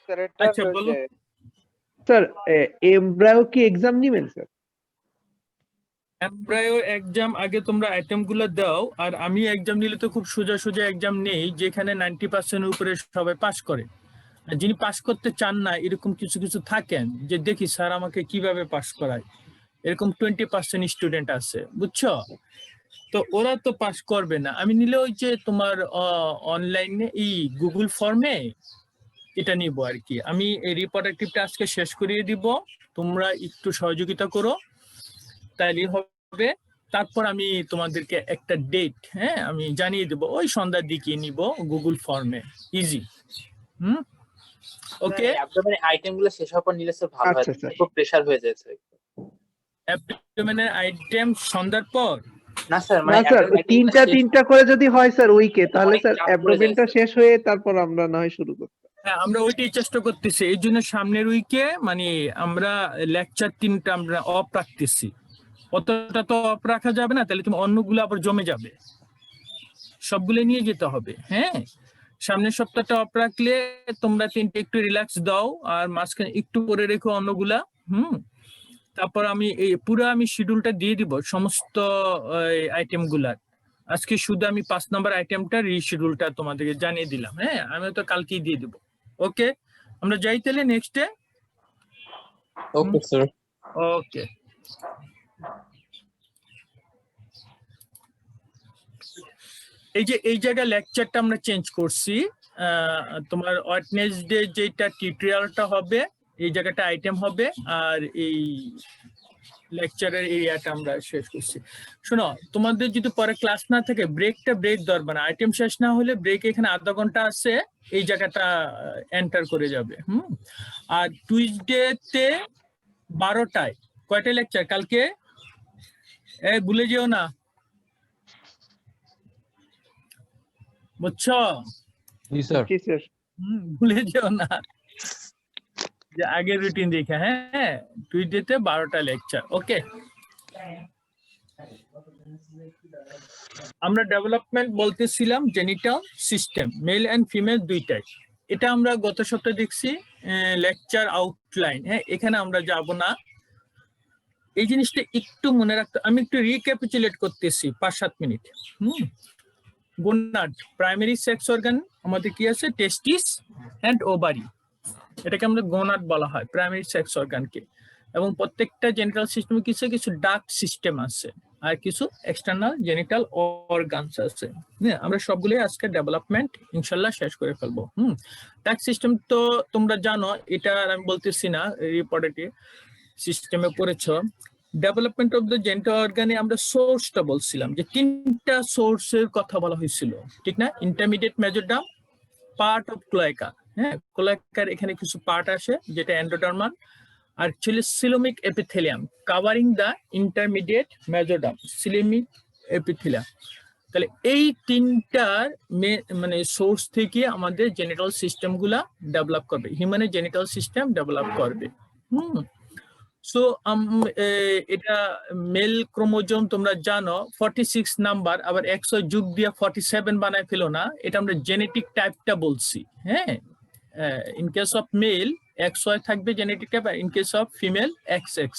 Sir এটা আচ্ছা ওই বলো। যে স্যার এমব্রায়ো কি এক্সাম নিবেন স্যার? এমব্রায়ো এক্সাম আগে তোমরা আইটেম গুলো দাও, আর আমি এক্সাম নিলে তো খুব সোজা সোজা এক্সাম নেই, যেখানে 90% উপরে সবাই পাস করে। আর যিনি পাস করতে চান না, এরকম কিছু কিছু থাকেন যে দেখি স্যার আমাকে কিভাবে পাস করায়, এরকম 20% স্টুডেন্ট আছে, বুঝছো? তো ওরা তো পাস করবে না। আমি নিলে ওই যে তোমার অনলাইনে এই গুগল ফর্মে এটা নিব আর কি। আমি এই রিপ্রোডাক্টিভটা আজকে শেষ করিয়ে দিব, তোমরা একটু সহযোগিতা করো, তাইলে হবে। তারপর আমি তোমাদেরকে একটা ডেট, হ্যাঁ, আমি জানিয়ে দেবো, ওই সন্ধ্যার দিকে নিব গুগল ফর্মে, ইজি। ওকে, অ্যাবডোমেনের আইটেমগুলো শেষ হওয়ার পর নিলে স্যার ভালো হয়, আচ্ছা স্যার। খুব প্রেসার হয়ে যায় স্যার। অ্যাবডোমেনের আইটেম সন্ধ্যার পর? না স্যার, না মানে স্যার, abdomen item তিনটা গুলো শেষ- তিনটা করে যদি হয় স্যার উইকে, তাহলে অনেক স্যার চাপ পড়ে যায় অ্যাবডোমেনটা স্যার। শেষ হয়ে তারপর আমরা না হয় শুরু করতে। হ্যাঁ, আমরা ওইটাই চেষ্টা করতেছি। এই জন্য সামনের উইকে মানে আমরা লেকচার 3টা আমরা অফ রাখতেছি। অতটা তো অফ রাখা যাবে না, তাহলে তুমি অন্যগুলো আবার জমে যাবে, সবগুলো নিয়ে যেতে হবে। হ্যাঁ, সামনের সপ্তাহটা অফ রাখলে তোমরা 3টে একটু রিল্যাক্স দাও, আর মাঝখানে একটু করে রেখো অন্যগুলা। তারপর আমি এই পুরো আমি শিডিউলটা দিয়ে দিব সমস্ত আইটেম গুলার। আজকে শুধু আমি 5 নম্বর আইটেমটা রিশিডিউলটা তোমাদেরকে জানিয়ে দিলাম। হ্যাঁ, আমি তো কালকেই দিয়ে দিব। ওকে, আমরা যাই তাহলে নেক্সটে। Okay sir. ওকে, এই যে এই জায়গায় লেকচারটা আমরা চেঞ্জ করছি। তোমার ওয়েডনেসডে যেটা টিউটোরিয়ালটা হবে, এই জায়গাটা আইটেম হবে, আর এই লেকচারের এরিয়াটা আমরা শেষ করছি। শোনো, তোমাদের যদি পরে ক্লাস না থাকে, ব্রেক ধরবে না। আইটেম শেষ না হলে ব্রেক এখানে আধা ঘন্টা আছে, এই জায়গাটা এন্টার করে যাবে। আর টুইসডেতে 12টায় কয়টা লেকচার কালকে? ভুলে যেও না, বুঝছো? জি স্যার। জি স্যার। ভুলে যেও না যে আগের রুটিন দেখে। হ্যাঁ, টুইসডেতে 12টা লেকচার। ওকে, আমরা ডেভেলপমেন্ট বলতেছিলাম genital system, male and female দুইটাই। এটা আমরা গত সপ্তাহে দেখছি লেকচার আউটলাইন। হ্যাঁ, এখানে আমরা যাব না। এই জিনিসটা একটু মনে রাখতে, আমি একটু রিক্যাপিচুলেট করতেছি 5-7 minute. Gonad, primary sex organ আমাদের কি আছে? টেস্টিস এন্ড ওভারি, এটাকে আমরা গোনাড বলা হয়, প্রাইমারি সেক্স অর্গানকে। এবং প্রত্যেকটা জেনিটাল সিস্টেমে কিছু কিছু ডাক্ট সিস্টেম আছে, আর কিছু এক্সটার্নাল জেনিটাল অর্গানস আছে। হ্যাঁ, আমরা সবগুলোই আজকে ডেভেলপমেন্ট ইনশাল্লাহ শেষ করে ফেলবো। ডাক্ট সিস্টেম তো তোমরা জানো, এটা আর আমি বলতেছি না, রিপোর্টে সিস্টেমে পড়েছো। ডেভেলপমেন্ট অফ দ্য জেনিটাল অর্গানে আমরা সোর্সটা বলছিলাম, যে 3টা সোর্সের কথা বলা হয়েছিল, ঠিক না? Intermediate mesoderm, part of cloaca. হ্যাঁ, ক্লোয়াকার এখানে কিছু পার্ট আসে যেটা এন্ডোডার্মাল, আর coelomic epithelium covering the intermediate mesoderm, coelomic epithelium. তাহলে এই 3টার মানে সোর্স থেকে আমাদের জেনিটাল সিস্টেম গুলা ডেভেলপ করবে, হিউম্যানের জেনিটাল সিস্টেম ডেভেলপ করবে। সো এটা মেল ক্রোমোজোম তোমরা জানো 46 নাম্বার, আবার 100 যোগ দিয়ে 47 বানায় ফেলো না, এটা আমরা জেনেটিক টাইপটা বলছি। হ্যাঁ, in case of male XY থাকবে genetic type, in case of female XX।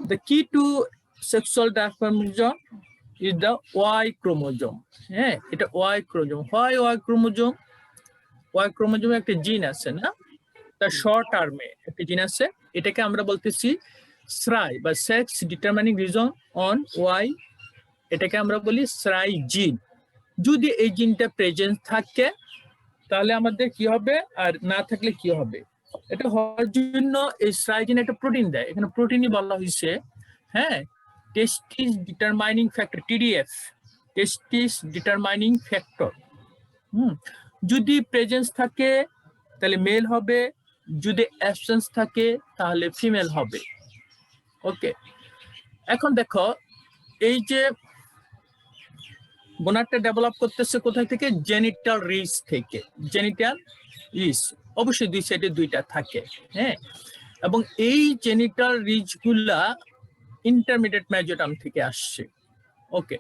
The key to sexual dimorphism is the Y chromosome. হ্যাঁ, এটা Y chromosome। হয় Y chromosome, Y chromosome একটা জিন আছে না, তার শর্ট টার্মে একটা জিন আছে, এটাকে আমরা বলতেছি SRY বা sex determining reason on Y, এটাকে আমরা বলি SRY জিন। যদি এই জিনটা প্রেজেন্ট থাকে তাহলে আমাদের কি হবে, আর না থাকলে কি হবে? এটা হওয়ার জন্য এই SRY জিন একটা প্রোটিন দেয়, এখানে প্রোটিনই বলা হয়েছে। হ্যাঁ, টেস্টিস ডিটারমাইনিং ফ্যাক্টর, TDF, টেস্টিস ডিটারমাইনিং ফ্যাক্টর। যদি প্রেজেন্স থাকে তাহলে মেল হবে, যদি অ্যাবসেন্স থাকে তাহলে ফিমেল হবে। ওকে, এখন দেখো, এই যে গোনাডটা ডেভেলপ করতেছে কোথায় থেকে? জেনিটাল রিজ থেকে। জেনিটাল রিজ অবশ্যই দুই সাইডে 2টা থাকে। হ্যাঁ, এবং এই জেনিটাল রিজ গুলা ইন্টারমিডিয়েট মেজোডার্ম থেকে আসছে। ওকে,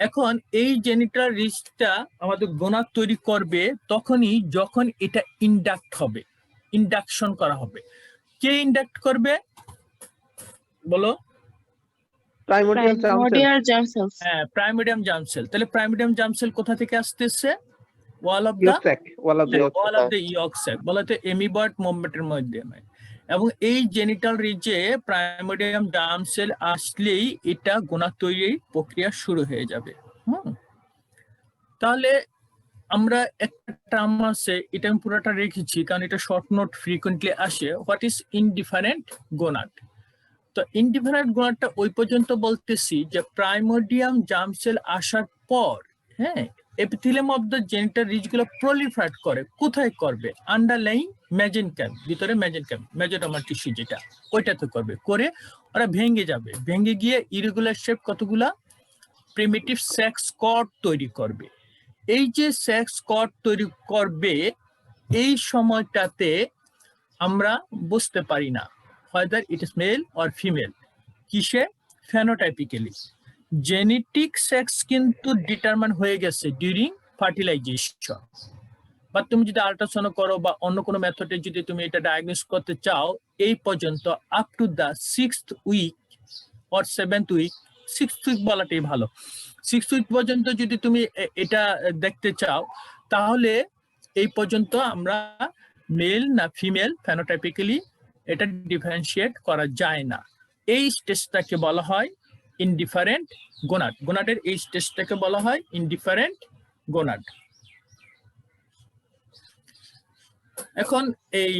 এখন এই জেনিটাল রিজটা আমাদের গোনাদ তৈরি করবে তখনই যখন এটা ইন্ডাক্ট হবে, ইন্ডাকশন করা হবে। কে ইন্ডাক্ট করবে বলো? Primordial germ sell. Primordial germ cells. হ্যাঁ, প্রাইমোডিয়াম জার্ম সেল। তাহলে প্রাইমোডিয়াম জার্ম সেল কোথা থেকে আসতেছে? Wall of the yolk sac, wall of the wall of the yolk sac, বলতে এমিবয়েড মুভমেন্টের মাধ্যমে। এবং এই জেনিটাল রিজে প্রাইমোডিয়াম জার্ম সেল আসলেই এটা গোনাদ তৈরির প্রক্রিয়া শুরু হয়ে যাবে। তাহলে আমরা একটা টার্ম আছে, এটা আমি পুরোটা রেখেছি কারণ এটা শর্ট নোট ফ্রিকোয়েন্টলি আসে। What is indifferent gonad? তো ইনডিফারেন্ট গোনাডটা ওই পর্যন্ত বলতেছি যে প্রাইমোডিয়াম জার্ম সেল আসার পর, হ্যাঁ, epithelium of the genital ridge গুলো প্রলিফারেট করে। কোথায় করবে? আন্ডারলাইং মেজেনকাইম, ভিতরে মেজেনকাইম, মেজোডার্মাল টিস্যু যেটা, ওইটাতে করবে। করে ওরা ভেঙে যাবে, ভেঙে গিয়ে ইরেগুলার শেপ কতগুলা প্রিমিটিভ সেক্স কর্ড তৈরি করবে। এই যে সেক্স কর্ড তৈরি করবে, এই সময়টাতে আমরা বুঝতে পারি না whether it is male or female। কিসে? ফেনোটাইপিক্যালি। জেনেটিক সেক্স কিন্তু ডিটারমাইন হয়ে গেছে ডিউরিং ফার্টিলাইজেশন। বা তুমি যদি আল্ট্রাসাউন্ড করো বা অন্য কোনো মেথডে যদি তুমি এটা ডায়াগনোস করতে চাও, এই পর্যন্ত up to the 6th week or 7th week, 6th week বলাটাই ভালো, 6th উইক পর্যন্ত যদি তুমি এটা দেখতে চাও, তাহলে এই পর্যন্ত আমরা মেল না ফিমেল ফেনোটাইপিক্যালি এটা ডিফারেন্সিয়েট করা যায় না। এই স্টেজটাকে বলা হয় ইনডিফারেন্ট গোনাড। গোনাডের এই স্টেজটাকে বলা হয় ইনডিফারেন্ট গোনাড। এখন এই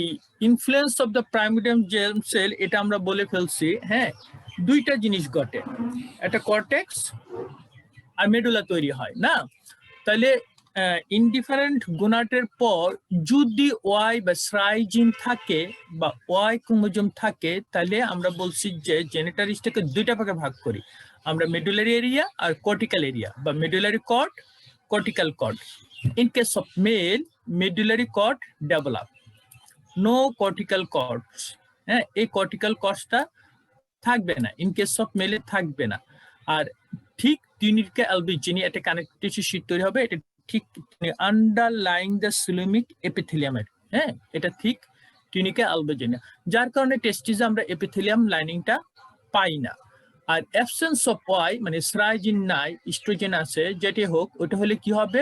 influence of the primordium germ cell, এটা আমরা বলে ফেলছি। হ্যাঁ, দুইটা জিনিস ঘটে, একটা কর্টেক্স আর মেডুলা তৈরি হয় না। তাহলে ইনডিফারেন্ট গোনাডের পর যদি ওয়াই বা স্রাই জিন থাকে বা ওয়াই ক্রোমোজোম থাকে, তাহলে আমরা বলছি যে জেনিটাল রিজটাকে দুইটা ভাগে ভাগ করি আমরা, মেডুলারি এরিয়া আর কর্টিক্যাল এরিয়া, বা medullary cord, cortical cord. In case of male, medullary cord develop, no cortical cords. হ্যাঁ, এই কর্টিক্যাল কর্ডসটা থাকবে না, ইন কেস অফ মেলে থাকবে না। আর ঠিক টিউনিকা অ্যালবিজিনি একটা কানেক্টিভ টিস্যু শীট তৈরি হবে, এটা ঠিক আন্ডারলাইং দ্য সিলোমিক এপিথেলিয়ামের। হ্যাঁ, এটা ঠিক টিউনিকা অ্যালবিজিনি, যার কারণে টেস্টিসে আমরা এপিথেলিয়াম লাইনিংটা পাই না। আর অ্যাবসেন্স অফ ওয়াই মানে স্রাইজিন নাই, ইস্ট্রোজেন আছে, যেটি হোক, ওটা হলে কি হবে?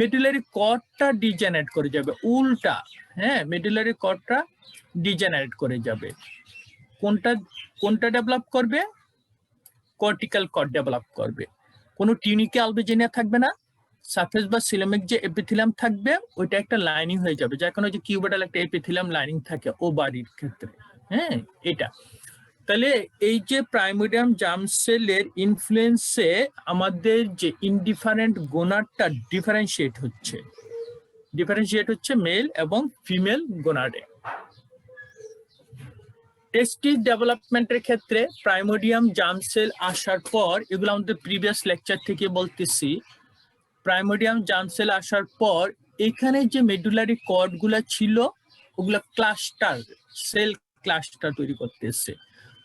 মেডুলারি কর্ডটা ডিজেনারেট করে যাবে, উল্টা। হ্যাঁ, মেডুলারি কর্ডটা ডিজেনারেট করে যাবে। কোনটা ডেভেলপ করবে? কর্টিক্যাল কর্ড ডেভেলপ করবে। কোনো টিউনিকা অ্যালবিজিনিয়া থাকবে না, সারফেস বা সিলোমিক যে এপিথেলিয়াম থাকবে ওইটা একটা লাইনিং হয়ে যাবে, যার কারণে যে কিউবেটাল একটা এপিথেলিয়াম লাইনিং থাকে ওভারির ক্ষেত্রে। হ্যাঁ, এটা। তাহলে এই যে প্রাইমোডিয়াম জার্ম সেলের ইনফ্লুয়েন্সে আমাদের যে ইনডিফারেন্ট গোনাডটা ডিফারেন্সিয়েট হচ্ছে মেল এবং ফিমেল গোনাডে। টেস্টিস ডেভেলপমেন্টের ক্ষেত্রে প্রাইমোডিয়াম জার্ম সেল আসার পর, এগুলো আমাদের প্রিভিয়াস লেকচার থেকে বলতেছি, প্রাইমোডিয়াম জার্ম সেল আসার পর এখানে যে মেডুলারি কর্ড গুলা ছিল ওগুলা ক্লাস্টার, সেল ক্লাস্টার তৈরি করতেছে।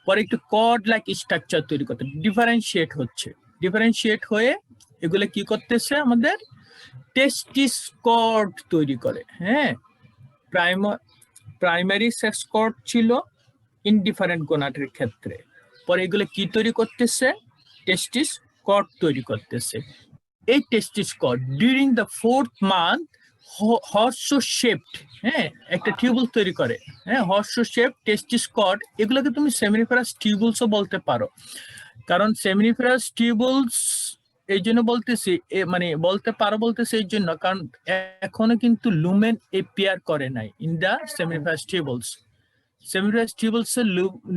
পরে একটু কর্ড লাইক স্ট্রাকচার তৈরি করতে ডিফারেন্সিয়েট হয়ে এগুলো কি করতেছে? আমাদের টেস্টিস কর্ড তৈরি করে। হ্যাঁ, প্রাইমারি সেক্স কর্ড ছিল ইনডিফারেন্ট গোনাডের ক্ষেত্রে, পরে এগুলো কি তৈরি করতেছে? টেস্টিস কর্ড তৈরি করতেছে। এই testis cord during the 4th month horseshoe shaped, হ্যাঁ, একটা টিউবুল তৈরি করে। হ্যাঁ, হর্সো শেপ টেস্টিস কর্ড, এগুলোকে তুমি সেমিনিফেরাস টিউবুলসও বলতে পারো। কারণ সেমিনিফেরাস টিউবুলস এই জন্য বলতেছি, মানে বলতে পারো বলতেছি এই জন্য কারণ এখনো কিন্তু লুমেন এপিয়ার করে নাই in the seminiferous tubules. Seminiferous tubules এর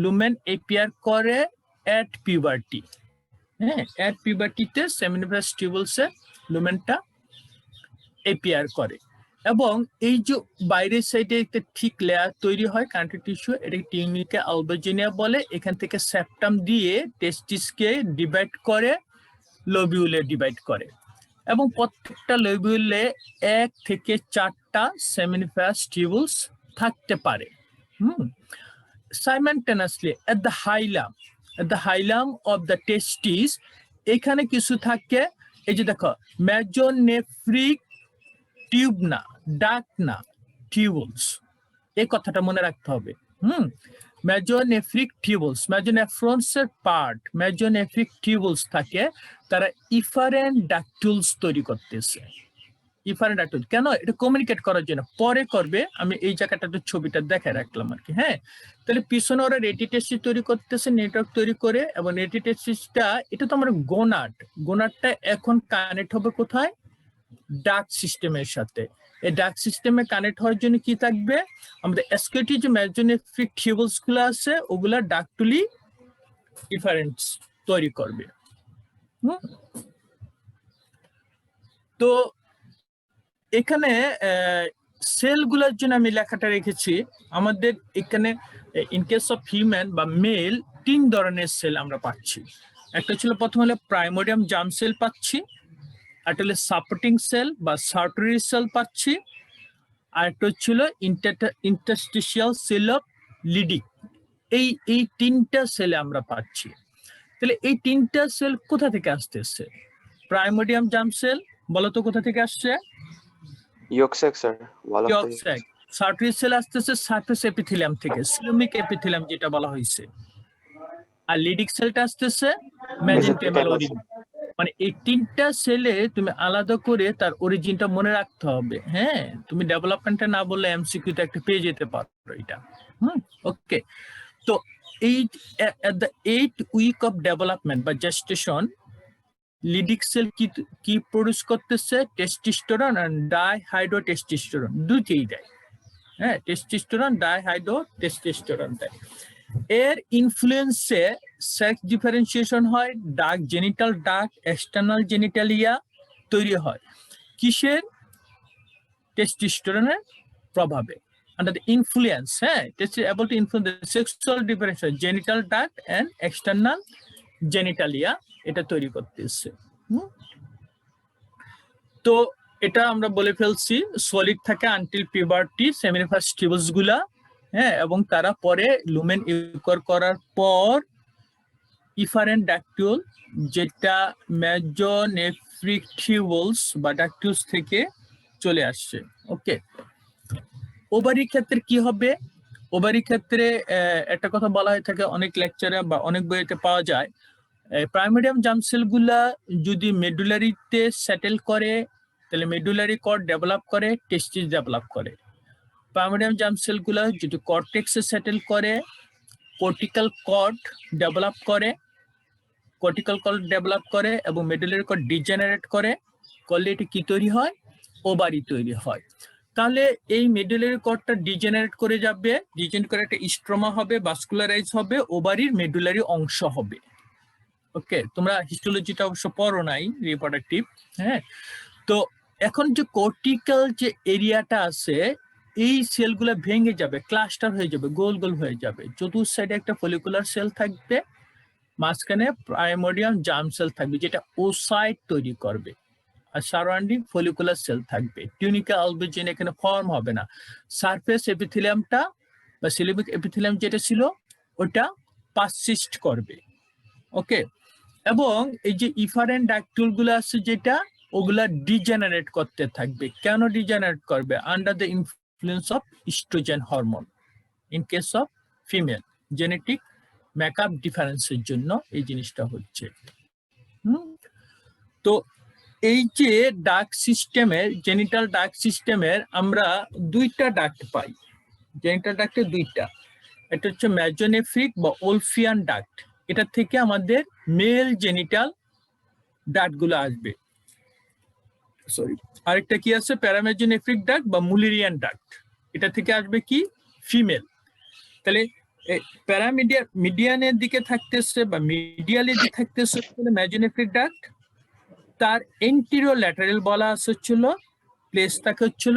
লুমেন এপিয়ার করে এট পিউবার্টি। হ্যাঁ, এট পিউবার্টিতে সেমিনিফেরাস টিউবুলস এর লুমেনটা এপিয়ার করে। এবং এই যে বাইরের সাইডে একটা ঠিক লেয়ার তৈরি হয় কানেক্টিভ টিস্যু, এটা টিউনিকা অ্যালবিজিনিয়া বলে। এখান থেকে সেপ্টাম দিয়ে টেস্টিসকে ডিভাইড করে, লোবিউলে ডিভাইড করে, এবং প্রত্যেকটা লোবিউলে 1 থেকে 4টা সেমিনিফেরাস টিউবুলস থাকতে পারে। Simultaneously at the hilum of the testis, এখানে কিছু থাকে এই যে দেখো মেজোনেফ্রিক টিউব না, ডাক্ট না, টিউবলস, এই কথাটা মনে রাখতে হবে। মেজোনেফ্রিক টিউবলস, মেজোনেফ্রন্স এর পার্ট মেজোনেফ্রিক টিউবলস থাকে, তারা ইফারেন্ট ডাক্টুলস তৈরি করতেছে। ইফারেন্ট ডাক্টুল কেন? এটা কমিউনিকেট করার জন্য, পরে করবে। আমি এই জায়গাটা একটু ছবিটা দেখায় রাখলাম আর কি। হ্যাঁ, তাহলে পিছনে ওরা রেটিটেসিস তৈরি করতেছে, নেটওয়ার্ক তৈরি করে, এবং রেটিটেসিসটা এটা তো আমার গোনাড, গোনাডটা এখন কানেক্ট হবে কোথায়? ডাক্ট সিস্টেমের সাথে। এই ডাক্ট সিস্টেমে কানেক্ট হওয়ার জন্য কি থাকবে? আমাদের এসকেটি যে মেজোনেফ্রিক টিউবলস গুলো আছে ওগুলা ডাক্টুলি ইফারেন্টস তৈরি করবে। তো এখানে সেলগুলোর জন্য আমি লেখাটা রেখেছি। আমাদের এখানে ইন কেস অফ হিউম্যান বা মেল 3 ধরনের সেল আমরা পাচ্ছি। একটা ছিল প্রথম হলো প্রাইমোডিয়াম জার্ম সেল পাচ্ছি, একটা হলো সাপোর্টিং সেল বা সার্টারি সেল পাচ্ছি, আর একটা হচ্ছিল ইন্টারস্টিশিয়াল সেল অফ লিডিক। এই 3টা সেলে আমরা পাচ্ছি। তাহলে এই 3টা সেল কোথা থেকে আসতেছে? প্রাইমোডিয়াম জার্ম সেল বলতো কোথা থেকে আসছে? ইয়কস্যাক স্যার, ইয়কস্যাক। সার্টারি সেল আসতেছে সারফেস এপিথেলিয়াম থেকে, সিলোমিক এপিথেলিয়াম যেটা বলা হয়েছে। আর লিডিক সেলটা আসতেছে মেসেনকাইমাল অরিজিন। মানে এই 3টা সেলে তুমি আলাদা করে তার অরিজিনটা মনে রাখতে হবে। হ্যাঁ, তুমি ডেভেলপমেন্টটা না বললে এমসিকিউ তে একটা পেয়ে যেতে পারো এটা। ওকে। তো এই at the 8th week of development বা gestation, লিডিক সেল কি প্রডিউস করতেছে? টেস্টোস্টেরন আর ডাইহাইড্রোটেস্টোস্টেরন, দুটোই দেয়। হ্যাঁ, টেস্টোস্টেরন, ডাইহাইড্রোটেস্টোস্টেরন দেয়। এর ইনফ্লুয়েন্সে সেক্স ডিফারেন্সিয়েশন হয়, dark genital duct, external genitalia তৈরি হয়। কিসের? টেস্টোস্টেরনের প্রভাবে। Under the influence, it is able to influence the sexual differentiation, genital duct and external genitalia, এটা তৈরি করতেছে। তো এটা আমরা বলে ফেলছি সলিড থাকে আনটিল পিউবার্টি, সেমিনিফাস টিউবলস গুলা। হ্যাঁ, এবং তারা পরে লুমেন ইউকার করার পর ইফারেন্ট ডাক্টিউল, যেটা মেজোনেফ্রিক টিউবলস বা ডাক্টিউলস থেকে চলে আসছে। ওকে। ওভারির ক্ষেত্রে কি হবে? ওভারির ক্ষেত্রে একটা কথা বলা হয়ে থাকে অনেক লেকচারে বা অনেক বইতে পাওয়া যায়, প্রাইমোডিয়াম জার্ম সেল গুলা যদি মেডুলারিতে সেটেল করে তাহলে মেডুলারি কর্ড ডেভেলপ করে, টেস্টিস ডেভেলপ করে। প্রাইমোডিয়াম জার্ম সেল গুলা যদি কর্টেক্সে সেটেল করে, কর্টিক্যাল কর্ড ডেভেলপ করে, এবং মেডুলারি কর্ড ডিজেনারেট করলে এটি কি তৈরি হয়? ওভারি তৈরি হয়। তাহলে এই মেডুলারি কর্ডটা ডিজেনারেট করে যাবে, ডিজেনারেট করে একটা স্ট্রোমা হবে, ভাস্কুলারাইজ হবে, ওভারির মেডুলারি অংশ হবে। ওকে, তোমরা হিস্টোলজিটা অবশ্য পড়ো নাই, রিপ্রোডাক্টিভ। হ্যাঁ, তো এখন যে কর্টিক্যাল যে এরিয়াটা আছে, এই সেলগুলো ভেঙে যাবে, ক্লাস্টার হয়ে যাবে, গোল গোল হয়ে যাবে। চতুর্থ সাইডে একটা ফলিকুলার সেল থাকবে, মাঝখানে প্রাইমোডিয়াম জার্ম সেল থাকবে যেটা ওসাইট তৈরি করবে, আর সারাউন্ডিং ফলিকুলার সেল থাকবে। টিউনিকা আলবুজিন এখানে ফর্ম হবে না। সারফেস এপিথেলিয়ামটা বা সিলোমিক এপিথেলিয়াম যেটা ছিল ওটা পারসিস্ট করবে। ওকে, এবং এই যে ইফারেন্ট ডাক্টিউল গুলো আছে যেটা, ওগুলা ডিজেনারেট করতে থাকবে। কেন ডিজেনারেট করবে? Under the influence of oestrogen hormone. In case of female, genetic makeup ডিফারেন্সের জন্য এই জিনিসটা হচ্ছে। তো এই যে ডাক্ট সিস্টেমের, জেনিটাল ডাক্ট সিস্টেমের আমরা 2টা ডাক্ট পাই। জেনিটাল ডাক্টে 2টা, এটা হচ্ছে মেজোনেফ্রিক বা ওলফিয়ান ডাক্ট, এটা থেকে আমাদের মেল জেনিটাল ডাক্ট গুলো আসবে। সরি, আরেকটা কি আছে? প্যারামেজোনেফ্রিক ডাক্ট বা মুলিরিয়ান ডাক্ট, এটা থেকে আসবে কি? ফিমেল। তাহলে মিডিয়ানের দিকে থাকতেছে বা মিডিয়ালের দিকে থাকতেছে মেজোনেফ্রিক ডাক্ট, তার এন্টিরিয়র ল্যাটারাল বলা হচ্ছিল প্লেস থাকে হচ্ছিল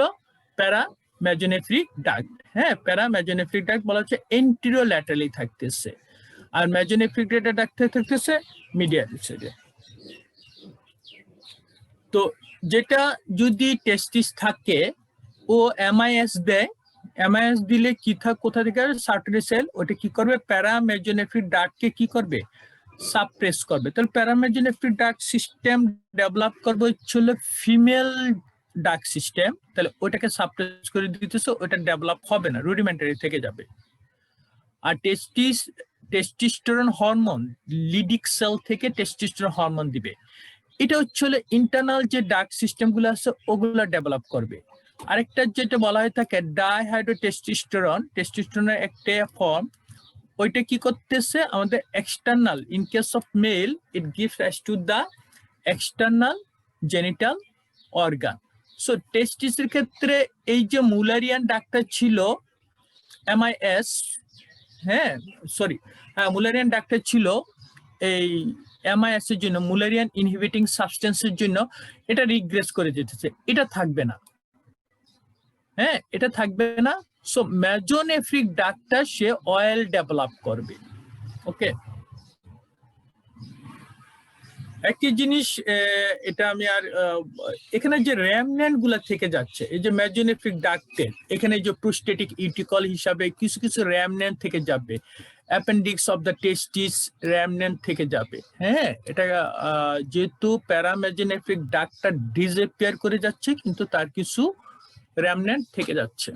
প্যারামেজোনেফ্রিক ডাক্ট। হ্যাঁ, প্যারামেজোনেফ্রিক ডাক্ট বলা হচ্ছে এন্টিরিয়র ল্যাটারালি থাকতেছে, আর মেজোনেফ্রিক ডাক্ট থাকতেছে মিডিয়াল সাইডে। তো যেটা যদি টেস্টিস থাকে ও এমআইএস দেয়, এমআইএস দিলে কি কোথা থেকে সার্টারি সেল, ওটা কি করবে? প্যারামেজোনেফ্রিক ডাক্টকে কি করবে? সাপ্রেস করবে। তাহলে প্যারামেজনেফ্রিক ডাক সিস্টেম ডেভেলপ করবে হচ্ছিল ফিমেল ডাক সিস্টেম, তাহলে ওটাকে সাপ্রেস করে দিতেছে, ওটা ডেভেলপ হবে না, রুডিমেন্টারি থেকে যাবে। আর টেস্টোস্টেরন হরমোন লিডিক সেল থেকে টেস্টোস্টেরন হরমোন দিবে। এটা হচ্ছে ইন্টারনাল যে ডাক সিস্টেম গুলো আছে ওগুলো ডেভেলপ করবে। আরেকটা যেটা বলা হয়ে থাকে ডাইহাইড্রোটেস্টোস্টেরন, টেস্টোস্টেরনের একটা ফর্ম, ওইটা কি করতেছে আমাদের external, in case of male it gives rise to the external genital organ. So টেস্টিসের ক্ষেত্রে এই যে মুলারিয়ান ডাকটা ছিল MIS, হ্যাঁ সরি, মুলারিয়ান ডাকটা ছিল এই MIS এর জন্য, মুলারিয়ান ইনহিবিটিং সাবস্টেন্সের জন্য, এটা রিগ্রেস করে যেতেছে, এটা থাকবে না। হ্যাঁ, এটা থাকবে না। সো মেজোনেফ্রিক ডাকটা সে অয়েল ডেভেলপ করবে। ওকে, একই জিনিস, এটা আমি আর এখানে যে র্যামনেন্ট গুলা থেকে যাচ্ছে, এই যে মেজোনেফ্রিক ডাক্টের এখানে যে প্রোস্টেটিক ইউটিকল হিসাবে কিছু কিছু র্যামনেন্ট থেকে যাবে, অ্যাপেন্ডিক্স অফ দ্য টেস্টিস র্যামনেন্ট থেকে যাবে। হ্যাঁ, এটা যেহেতু প্যারামেজোনেফ্রিক ডাকটা ডিসঅ্যাপিয়ার করে যাচ্ছে, কিন্তু তার কিছু র্যামনেন্ট থেকে যাচ্ছে।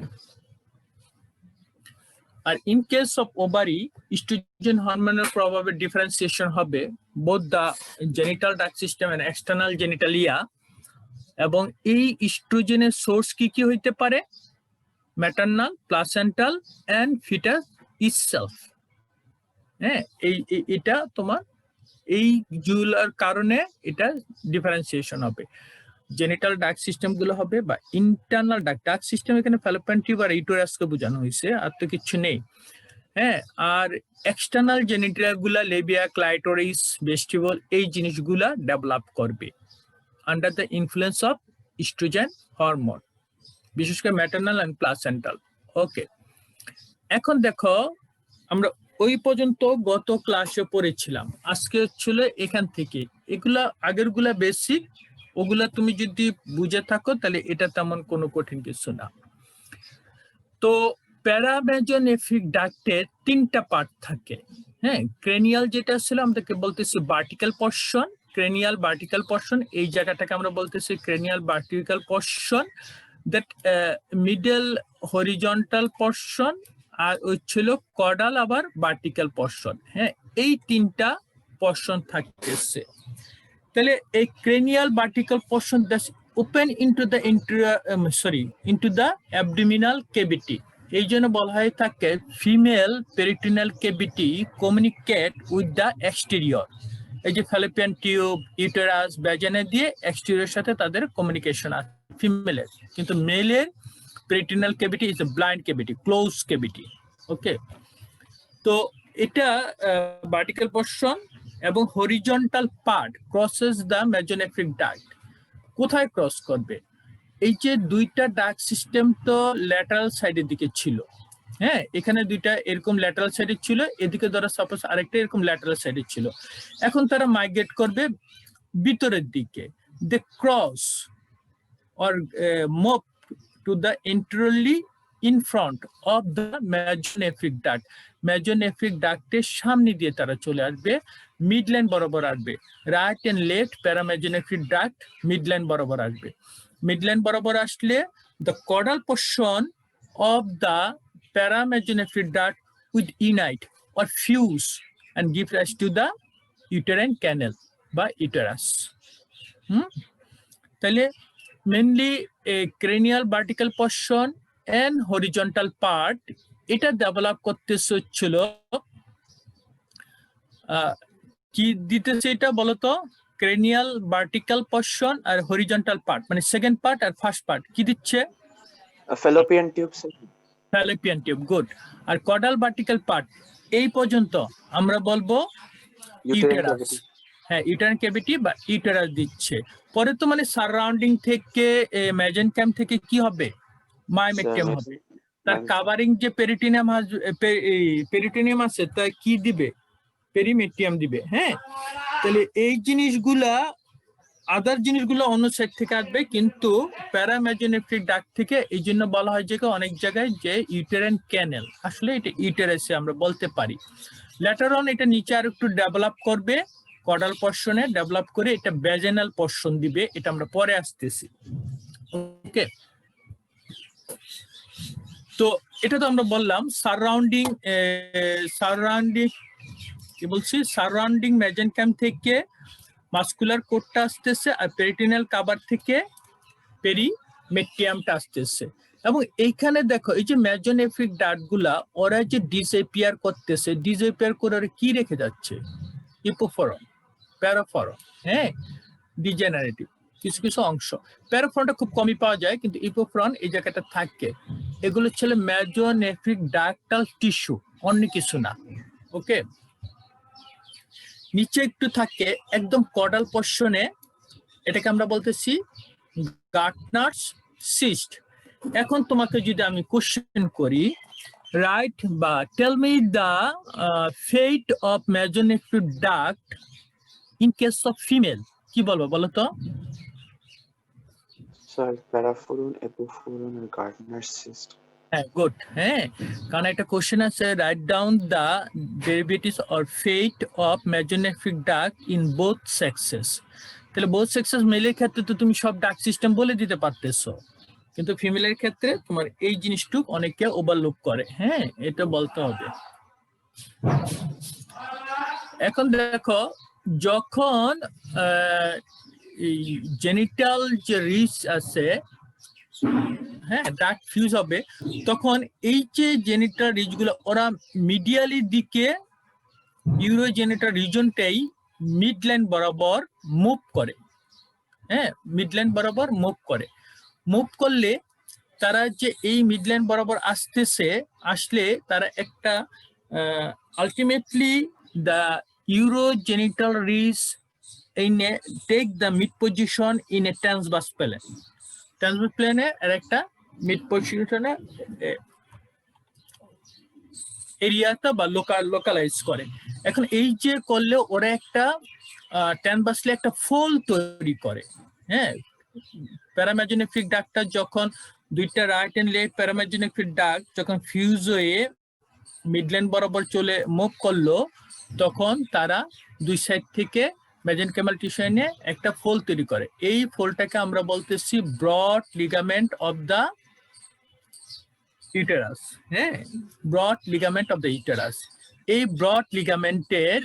আর in case of ovary, oestrogen হরমোনের প্রভাবে ডিফারেন্সিয়েশন হবে both the genital duct system and external genitalia. এবং এই ইস্ট্রোজেনের সোর্স কি কি হইতে পারে? Maternal, placental and foetus itself. হ্যাঁ, এটা তোমার এই গুলার কারণে এটা ডিফারেন্সিয়েশন হবে। জেনিটাল ডাক সিস্টেম গুলো হবে বা ইন্টারনাল ডাক সিস্টেম, এখানে ফ্যালোপিয়ান টিউব আর ইউটেরাসকে বোঝানো হয়েছে, আর তো কিছু নেই। হ্যাঁ, আর এক্সটার্নাল জেনিটাল গুলা লেবিয়া, ক্লাইটোরিস, ভেস্টিবল, এই জিনিসগুলা ডেভেলপ করবে under the influence of oestrogen hormone, বিশেষ করে ম্যাটারনাল এন্ড প্লাসেন্টাল। ওকে, এখন দেখো আমরা ওই পর্যন্ত গত ক্লাসে পড়েছিলাম, আজকে ছিল এখান থেকে, এগুলা আগের গুলা বেসিক, ওগুলা তুমি যদি বুঝে থাকো তাহলে এটা তেমন কোনো কঠিন কিছু না। তো প্যারামেজোনেফ্রিক ডাক্টের তিনটা পার্ট থাকে। হ্যাঁ, ক্রেনিয়াল যেটা ছিল আমাদেরকে বলতেছি vertical portion, cranial vertical portion, এই জায়গাটাকে আমরা বলতেছি cranial vertical portion, that middle horizontal portion, আর ওই ছিল কর্ডাল আবার ভার্টিক্যাল পোরশন। হ্যাঁ, এই তিনটা পোরশন থাকতেছে। তাহলে এই cranial vertical portion that's open into the into the abdominal cavity. এই জন্য বলা হয় থাকে female peritoneal cavity communicate with the exterior. এই যে ফ্যালোপিয়ান টিউব, ইউটেরাস, ভ্যাজানা দিয়ে এক্সটেরিয়র সাথে তাদের কমিউনিকেশন আছে ফিমেলের, কিন্তু মেলের peritoneal cavity is a blind cavity, close cavity. Okay, তো এটা ভার্টিক্যাল পোরশন এবং horizontal part crosses the mesonephric duct. কোথায় ক্রস করবে? এই যে দুইটা ডাক সিস্টেম তো ল্যাটারাল সাইডের দিকে ছিল। হ্যাঁ, এখানে দুইটা এরকম ল্যাটারাল সাইডে ছিল, এদিকে ধরো সাপোজ আরেকটা এরকম ল্যাটারাল সাইডে ছিল। এখন তারা মাইগ্রেট করবে ভিতরের দিকে, they cross or move to the internally in front of the mesonephric duct. Mesonephric ডাক্টের সামনে দিয়ে তারা চলে আসবে, মিডলাইন বরাবর আসবে। Right and left paramesonephric duct midline বরাবর আসবে। মিডলাইন বরাবর আসলে the caudal portion of the paramesonephric duct would unite or fuse and give rise to the uterine canal বা uterus. তাহলে mainly cranial vertical portion and horizontal part এটা develop করতেছে হচ্ছিল কি দিতেছে এটা বলতো? ক্রেনিয়াল ভার্টিক্যাল পোরশন আর হরিজন্টাল পার্ট, মানে সেকেন্ড পার্ট আর ফার্স্ট পার্ট কি দিচ্ছে? Fallopian tube. Fallopian tube, good. আর কর্ডাল ভার্টিক্যাল পার্ট এই পর্যন্ত আমরা বলবো ইউটেরাস। হ্যাঁ, ইউটেরাইন ক্যাভিটি বা ইউটেরাস দিচ্ছে। পরে তো মানে সারাউন্ডিং থেকে মেজেনকাম থেকে কি হবে? মায়োমেক্টিয়াম হবে। তার কাভারিং যে পেরিটোনিয়াম আছে তা কি দিবে? পেরিমেটিয়াম দিবে। হ্যাঁ, তাহলে এই জিনিসগুলা আদার জিনিসগুলো অন্য সাইড থেকে আসবে, কিন্তু প্যারামেজনেফ্রিক ডাক্ট থেকে, এই জন্য বলা হয় যে অনেক জায়গায় যে ইউটেরাইন ক্যানেল, আসলে এটা ইউটেরাসে আমরা বলতে পারি। লেটার অন এটা নিচে আর একটু ডেভেলপ করবে, কডাল পোর্শনে ডেভেলপ করে এটা ভ্যাজিনাল পোর্শন দিবে, এটা আমরা পরে আসতেছি। ওকে, তো এটা তো আমরা বললাম সারাউন্ডিং কি বলছি, সারাউন্ডিং মেজেনকাম থেকে মাসকুলার কোডটা আসতেছে, আর পেরিটিনাল কাভার থেকে পেরিমেট্রিয়ামটা আসতেছে। এবং এইখানে দেখো এই যে মেজনেফ্রিক ডাক্ট গুলা ওরা যে ডিসঅ্যাপিয়ার করতেছে, ডিসঅ্যাপিয়ার করে ওরা কি রেখে যাচ্ছে, ইপোফরন, প্যারাফরন, হ্যাঁ, ডিজেনারেটিভ কিছু কিছু অংশ। প্যারাফরনটা খুব কমই পাওয়া যায়, কিন্তু ইপোফরন এই জায়গাটা থাকে। এগুলো ছিল মেজনেফ্রিক ডাক্টাল টিস্যু, অন্য কিছু না। ওকে, নিচে একটু থাকে একদম কডাল পোর্শনে, এটাকে আমরা বলতেছি গার্টনার্স সিস্ট। এখন তোমাকে যদি আমি কোশ্চেন করি, রাইট বা tell me the fate of mesonephric duct in case of female, কি বলবো বলো তো? স্যার প্যারাফোরন, এপোফোরন আর গার্ডনার সিস্ট। হ্যাঁ, গুড। হ্যাঁ, কারণ একটা কোশ্চেন আছে, right down the derivatives or fate of mesonephric duct in both sexes. তাহলে বোথ সেক্সেস, মেলের ক্ষেত্রে তো তুমি সব ডাক্ট সিস্টেম বলে দিতে পারতেছো, কিন্তু ফিমেলের ক্ষেত্রে তোমার এই জিনিসটুকু অনেকে ওভারলুক করে। হ্যাঁ, এটা বলতে হবে। এখন দেখো, যখন এই জেনিটাল যে রিচ আছে, হ্যাঁ, ডাক্ট ফিউজ হবে, তখন এই যে জেনিটাল রিচ গুলো ওরা মিডিয়ালি দিকে ইউরোজেনিটাল রিজনটাই মিডলাইন বরাবর মুভ করে। হ্যাঁ, মিডলাইন বরাবর মুভ করে। মুভ করলে তারা যে এই মিডলাইন বরাবর আসলে তারা একটা ultimately the urogenital ridge in a take the mid position in a transverse plane. Transverse plane এর একটা মিড পজিশনে এরিয়াটা বা লোকালাইজ করে। এখন এই যে করলে ওরা একটা ট্রান্সভার্সলি একটা ফোল তৈরি করে। হ্যাঁ, প্যারামেজনেফ্রিক ডাক্টটা যখন দুইটা রাইট এন্ড লেফট প্যারামেজনেফ্রিক ডাক্ট যখন ফিউজ হয়ে মিডলাইন বরাবর চলে মুভ করলো, তখন তারা দুই সাইড থেকে মেজেনকাইমাল টিস্যু নিয়ে একটা ফোল্ড তৈরি করে। এই ফোল্ডটাকে আমরা বলতেছি broad ligament of the uterus. হ্যাঁ, broad ligament of the uterus. এই ব্রড লিগামেন্টের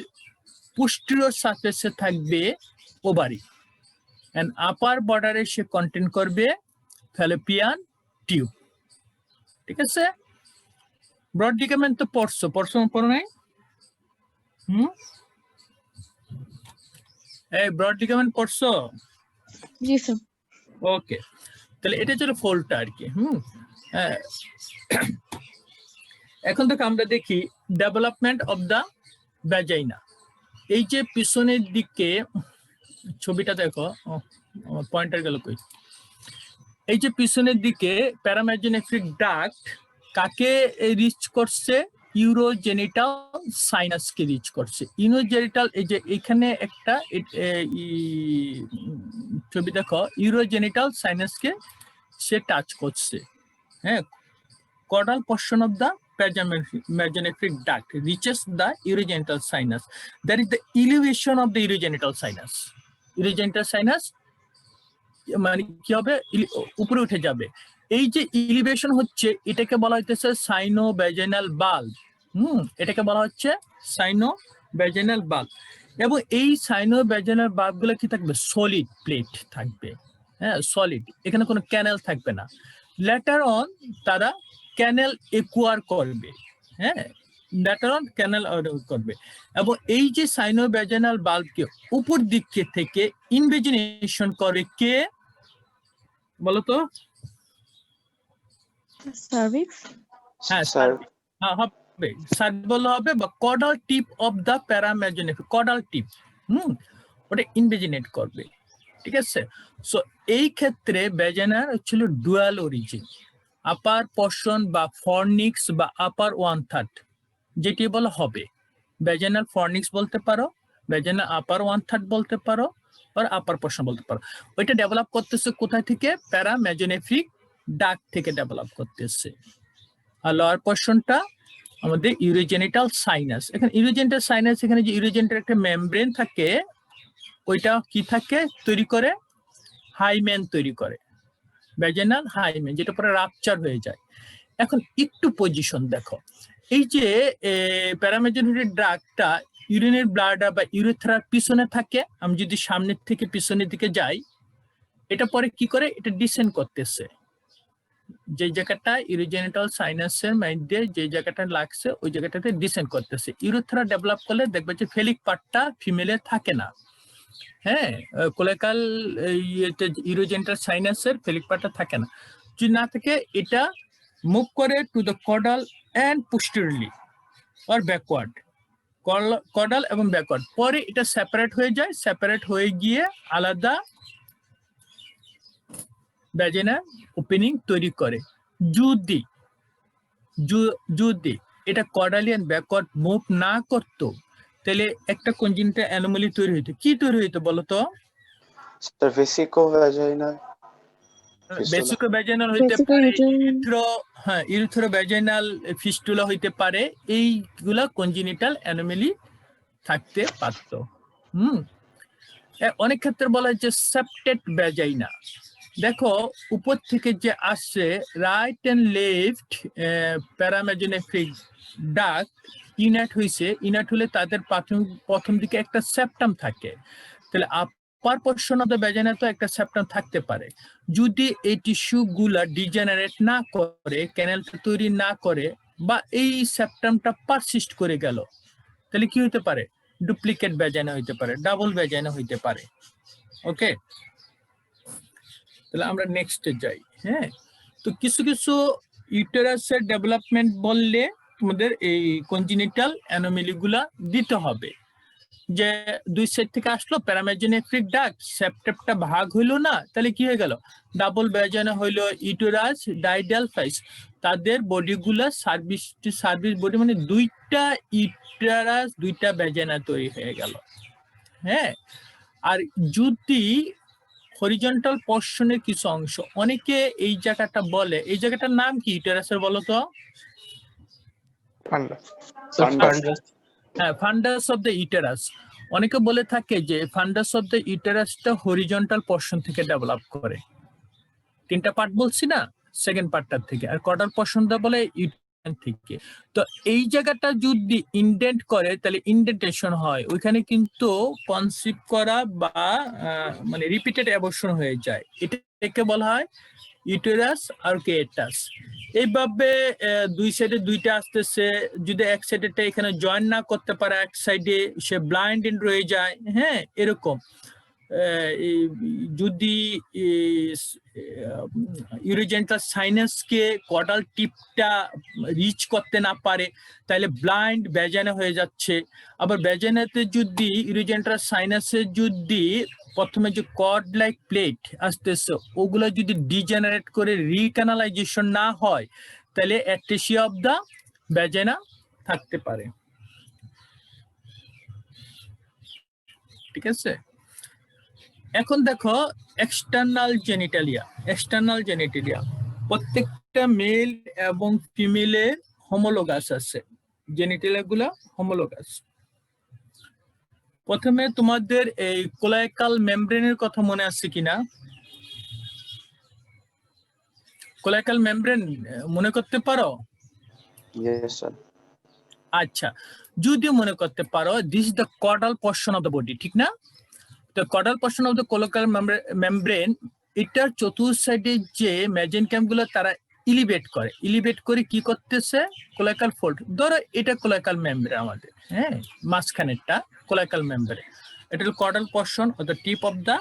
পোস্টেরিয়র সারফেসে থাকবে ওভারি, এন্ড আপার বর্ডারে সে কন্টেন করবে ফ্যালোপিয়ান টিউব। ঠিক আছে, ব্রড লিগামেন্ট তো পড়ছো নাই? এই ব্রড লিগামেন্ট পড়ছো? জি স্যার। ওকে, তাহলে এটা ছিল ফোল্ডটা আর কি। এখন থেকে আমরা দেখি ডেভেলপমেন্ট অফ দা ভ্যাজাইনা। এই যে পিছনের দিকে ছবিটা দেখো, আমার পয়েন্টার গেল কই। এই যে পিছনের দিকে প্যারামেজনেফ্রিক ডাক্ট কাকে রিচ করছে? ইউরোজেনিটাল সাইনাসকে রিচ করছে। ইউরোজেনিটাল, এই যে এখানে একটা ছবি দেখো, ইউরোজেনিটাল সাইনাসকে সে টাচ করছে। হ্যাঁ, caudal portion of the mesonephric duct reaches the urogenital sinus. That is the elevation of the urogenital sinus. Urogenital sinus মানে কি হবে? উপরে উঠে যাবে। এই যে এলিভেশন হচ্ছে, এটাকে বলা হইতেছে সাইনোভ্যাজিনাল বাল্ব। এটাকে বলা হচ্ছে সাইনোভ্যাজিনাল বাল্ব। এবং এই সাইনোভ্যাজিনাল বাল্বগুলো কি থাকবে? সলিড প্লেট থাকবে। হ্যাঁ, সলিড, এখানে কোনো ক্যানেল থাকবে না। লেটার অন তারা ক্যানেল একুয়ার করবে। হ্যাঁ, লেটার অন ক্যানেল করবে। এবং এই যে সাইনোভ্যাজিনাল বাল্বকে উপর দিক থেকে ইনভেজিনেশন করে কে বলতো? সার্ভিক্স। হ্যাঁ স্যার হবে, সার্ভিক্স বললে হবে, বা caudal tip of the paramesonephric, caudal tip. ওটা ইনভেজিনেট করবে। ঠিক আছে, সো এই ক্ষেত্রে ভ্যাজাইনার ছিল ডুয়াল অরিজিন, আপার পোর্শন বা ফর্নিক্স বা আপার 1/3, যেটি বলা হবে ভ্যাজাইনাল ফর্নিক্স বলতে পারো, ভ্যাজাইনাল আপার 1/3 বলতে পারো, আর আপার পোর্শন বলতে পারো। ওইটা ডেভেলপ করতেছে কোথায় থেকে? প্যারামেজোনেফ্রিক ডাক্ট থেকে ডেভেলপ করতেছে। আর লোয়ার পোর্শনটা আমাদের ইউরোজেনিটাল সাইনাস। এখানে ইউরোজেনিটাল সাইনাস, এখানে যে ইউরোজেনিটাল একটা মেমব্রেন থাকে, ওইটা কি থাকে তৈরি করে? হাইমেন তৈরি করে, ভ্যাজিনাল হাইমেন, যেটা পরে রাপচার হয়ে যায়। এখন একটু পজিশন দেখো, এই যে প্যারামেজোনেফ্রিক ড্রাগটা ইউরিনের ব্লাডার বা ইউরেথ্রার পিছনে থাকে। আমি যদি সামনের থেকে পিছনের দিকে যাই, এটা পরে কি করে? এটা ডিসেন্ড করতেছে, যে জায়গাটা ইউরোজেনিটাল সাইনাসের মধ্যে যে জায়গাটা লাগছে ওই জায়গাটাতে ডিসেন্ড করতেছে। ইউরেথ্রা ডেভেলপ করলে দেখবে যে ফেলিক পার্টটা ফিমেলে থাকে না। হ্যাঁ, কোলেকাল ইউরোজেনিটাল সাইনাসের ফেলিক পার্টটা থাকে না। যদি না থাকে, এটা মুভ করে to the caudal end posteriorly or backward, caudal এবং ব্যাকওয়ার্ড। পরে এটা সেপারেট হয়ে যায়, সেপারেট হয়ে গিয়ে আলাদা ভ্যাজিনা ওপেনিং তৈরি করে। যদি এটা কডালিয়ান ব্যাকওয়ার্ড মুভ না করতো, তাহলে একটা কনজেনিটাল অ্যানোমালি তৈরি হইতো। কি তৈরি হইতো বলতো? স্যার ভেসিকোভ্যাজাইনাল ভেসিকোভ্যাজিনাল হইতে পারে, ইউরেথ্রোভ্যাজিনাল ফিস্টুলা হইতে পারে। এইগুলা কনজেনিটাল অ্যানোমালি থাকতে পারতো। অনেক ক্ষেত্রে বলা হচ্ছে সেপ্টেড ভ্যাজাইনা। দেখো উপর থেকে যে আসছে right and left paramesonephric duct ইনাট হইছে, ইনাট হলে তাদের প্রথম দিকে একটা সেপ্টাম থাকে। তাহলে আপার পোর্শন অফ দ্য ভ্যাজিনা তো একটা সেপ্টাম থাকতে পারে। যদি এই টিস্যু গুলা ডিজেনারেট না করে, ক্যানেলটা তৈরি না করে, বা এই সেপ্টামটা পারসিস্ট করে গেল, তাহলে কি হইতে পারে? ডুপ্লিকেট ভ্যাজিনা হইতে পারে, ডাবল ভ্যাজিনা হইতে পারে। ওকে, তাহলে আমরা নেক্সটে যাই। হ্যাঁ, তো কিছু কিছু ইউটেরাসের ডেভেলপমেন্ট বললে তোমাদের এই কনজেনিটাল অ্যানোমালি গুলা দিতে হবে। যে দুই সাইড থেকে আসলো প্যারামেজোনেফ্রিক ডাক্ট, সেপ্টেমটা ভাগ হইলো না, তাহলে কি হয়ে গেল? ডাবল ভ্যাজিনা হইলো, ইউটেরাস ডাইডালফাইস। তাদের বডিগুলা সার্ভিস বডি, মানে দুইটা ইউটেরাস দুইটা ভ্যাজিনা তৈরি হয়ে গেল। হ্যাঁ, আর যদি হরিজন্টাল পোর্শনের কিছু অংশ, অনেকে এই জায়গাটা বলে, এই জায়গাটার নাম কি ইউটেরাসের বলো তো? হ্যাঁ, ফান্ডাস অফ দ্য ইউটেরাস। অনেকে বলে থাকে যে ফান্ডাস অফ দ্য ইউটেরাসটা হরিজন্টাল পোর্শন থেকে ডেভেলপ করে। তিনটা পার্ট বলছি না, সেকেন্ড পার্টটার থেকে। আর কটার পোর্শনটা বলে ইউটেরাস থেকে। তো এই জায়গাটা যদি ইনডেন্ট করে, তাহলে ইনডেন্টেশন হয়, ওইখানে কিন্তু কনসিভ করা বা মানে রিপিটেড অ্যাবর্শন হয়ে যায়। এটাকে বলা হয় ইউটেরাস আর কেটাস। এইভাবে দুই সাইডে দুইটা আসতেছে, যদি এক সাইডেটা এখানে জয়েন না করতে পারে, এক সাইডে সে ব্লাইন্ড রয়ে যায়। হ্যাঁ, এরকম যদি ইউরোজেনিটাল সাইনাসকে কডাল টিপটা রিচ করতে না পারে, তাহলে ব্লাইন্ড ভ্যাজিনা হয়ে যাচ্ছে। আবার ভ্যাজিনাতে যদি ইউরোজেনিটাল সাইনাসে যদি প্রথমে যে কর্ড লাইক প্লেট আসতেছে, ওগুলো যদি ডিজেনারেট করে রিক্যানালাইজেশন না হয়, তাহলে অ্যাট্রেসিয়া অফ দা ভ্যাজিনা থাকতে পারে। ঠিক আছে, এখন দেখো এক্সটার্নাল জেনিটালিয়া। প্রত্যেকটা মেল এবং ফিমেলের হোমোলোগাস আছে, জেনিটালিয়া গুলা হোমোলোগাস। প্রথমে তোমাদের এই কোলাইকাল মেমব্রেনের কথা মনে আছে কিনা? কোলাইকাল মেমব্রেন মনে করতে পারো? Yes sir. আচ্ছা, যদি মনে করতে পারো, this is the caudal portion of the body, ঠিক না? তো caudal portion of the cloacal membrane, এটার চতুর্থ সাইডে যে মেজেনকাম গুলো তারা ইলিভেট করে কি করতেছে? কোলাইকাল ফোল্ড। ধরো এটা কোলাইকাল মেমব্রেন আমাদের, হ্যাঁ, মাঝখানেরটা কোলাইকাল মেমব্রেন। এটা হলো caudal portion of the tip of the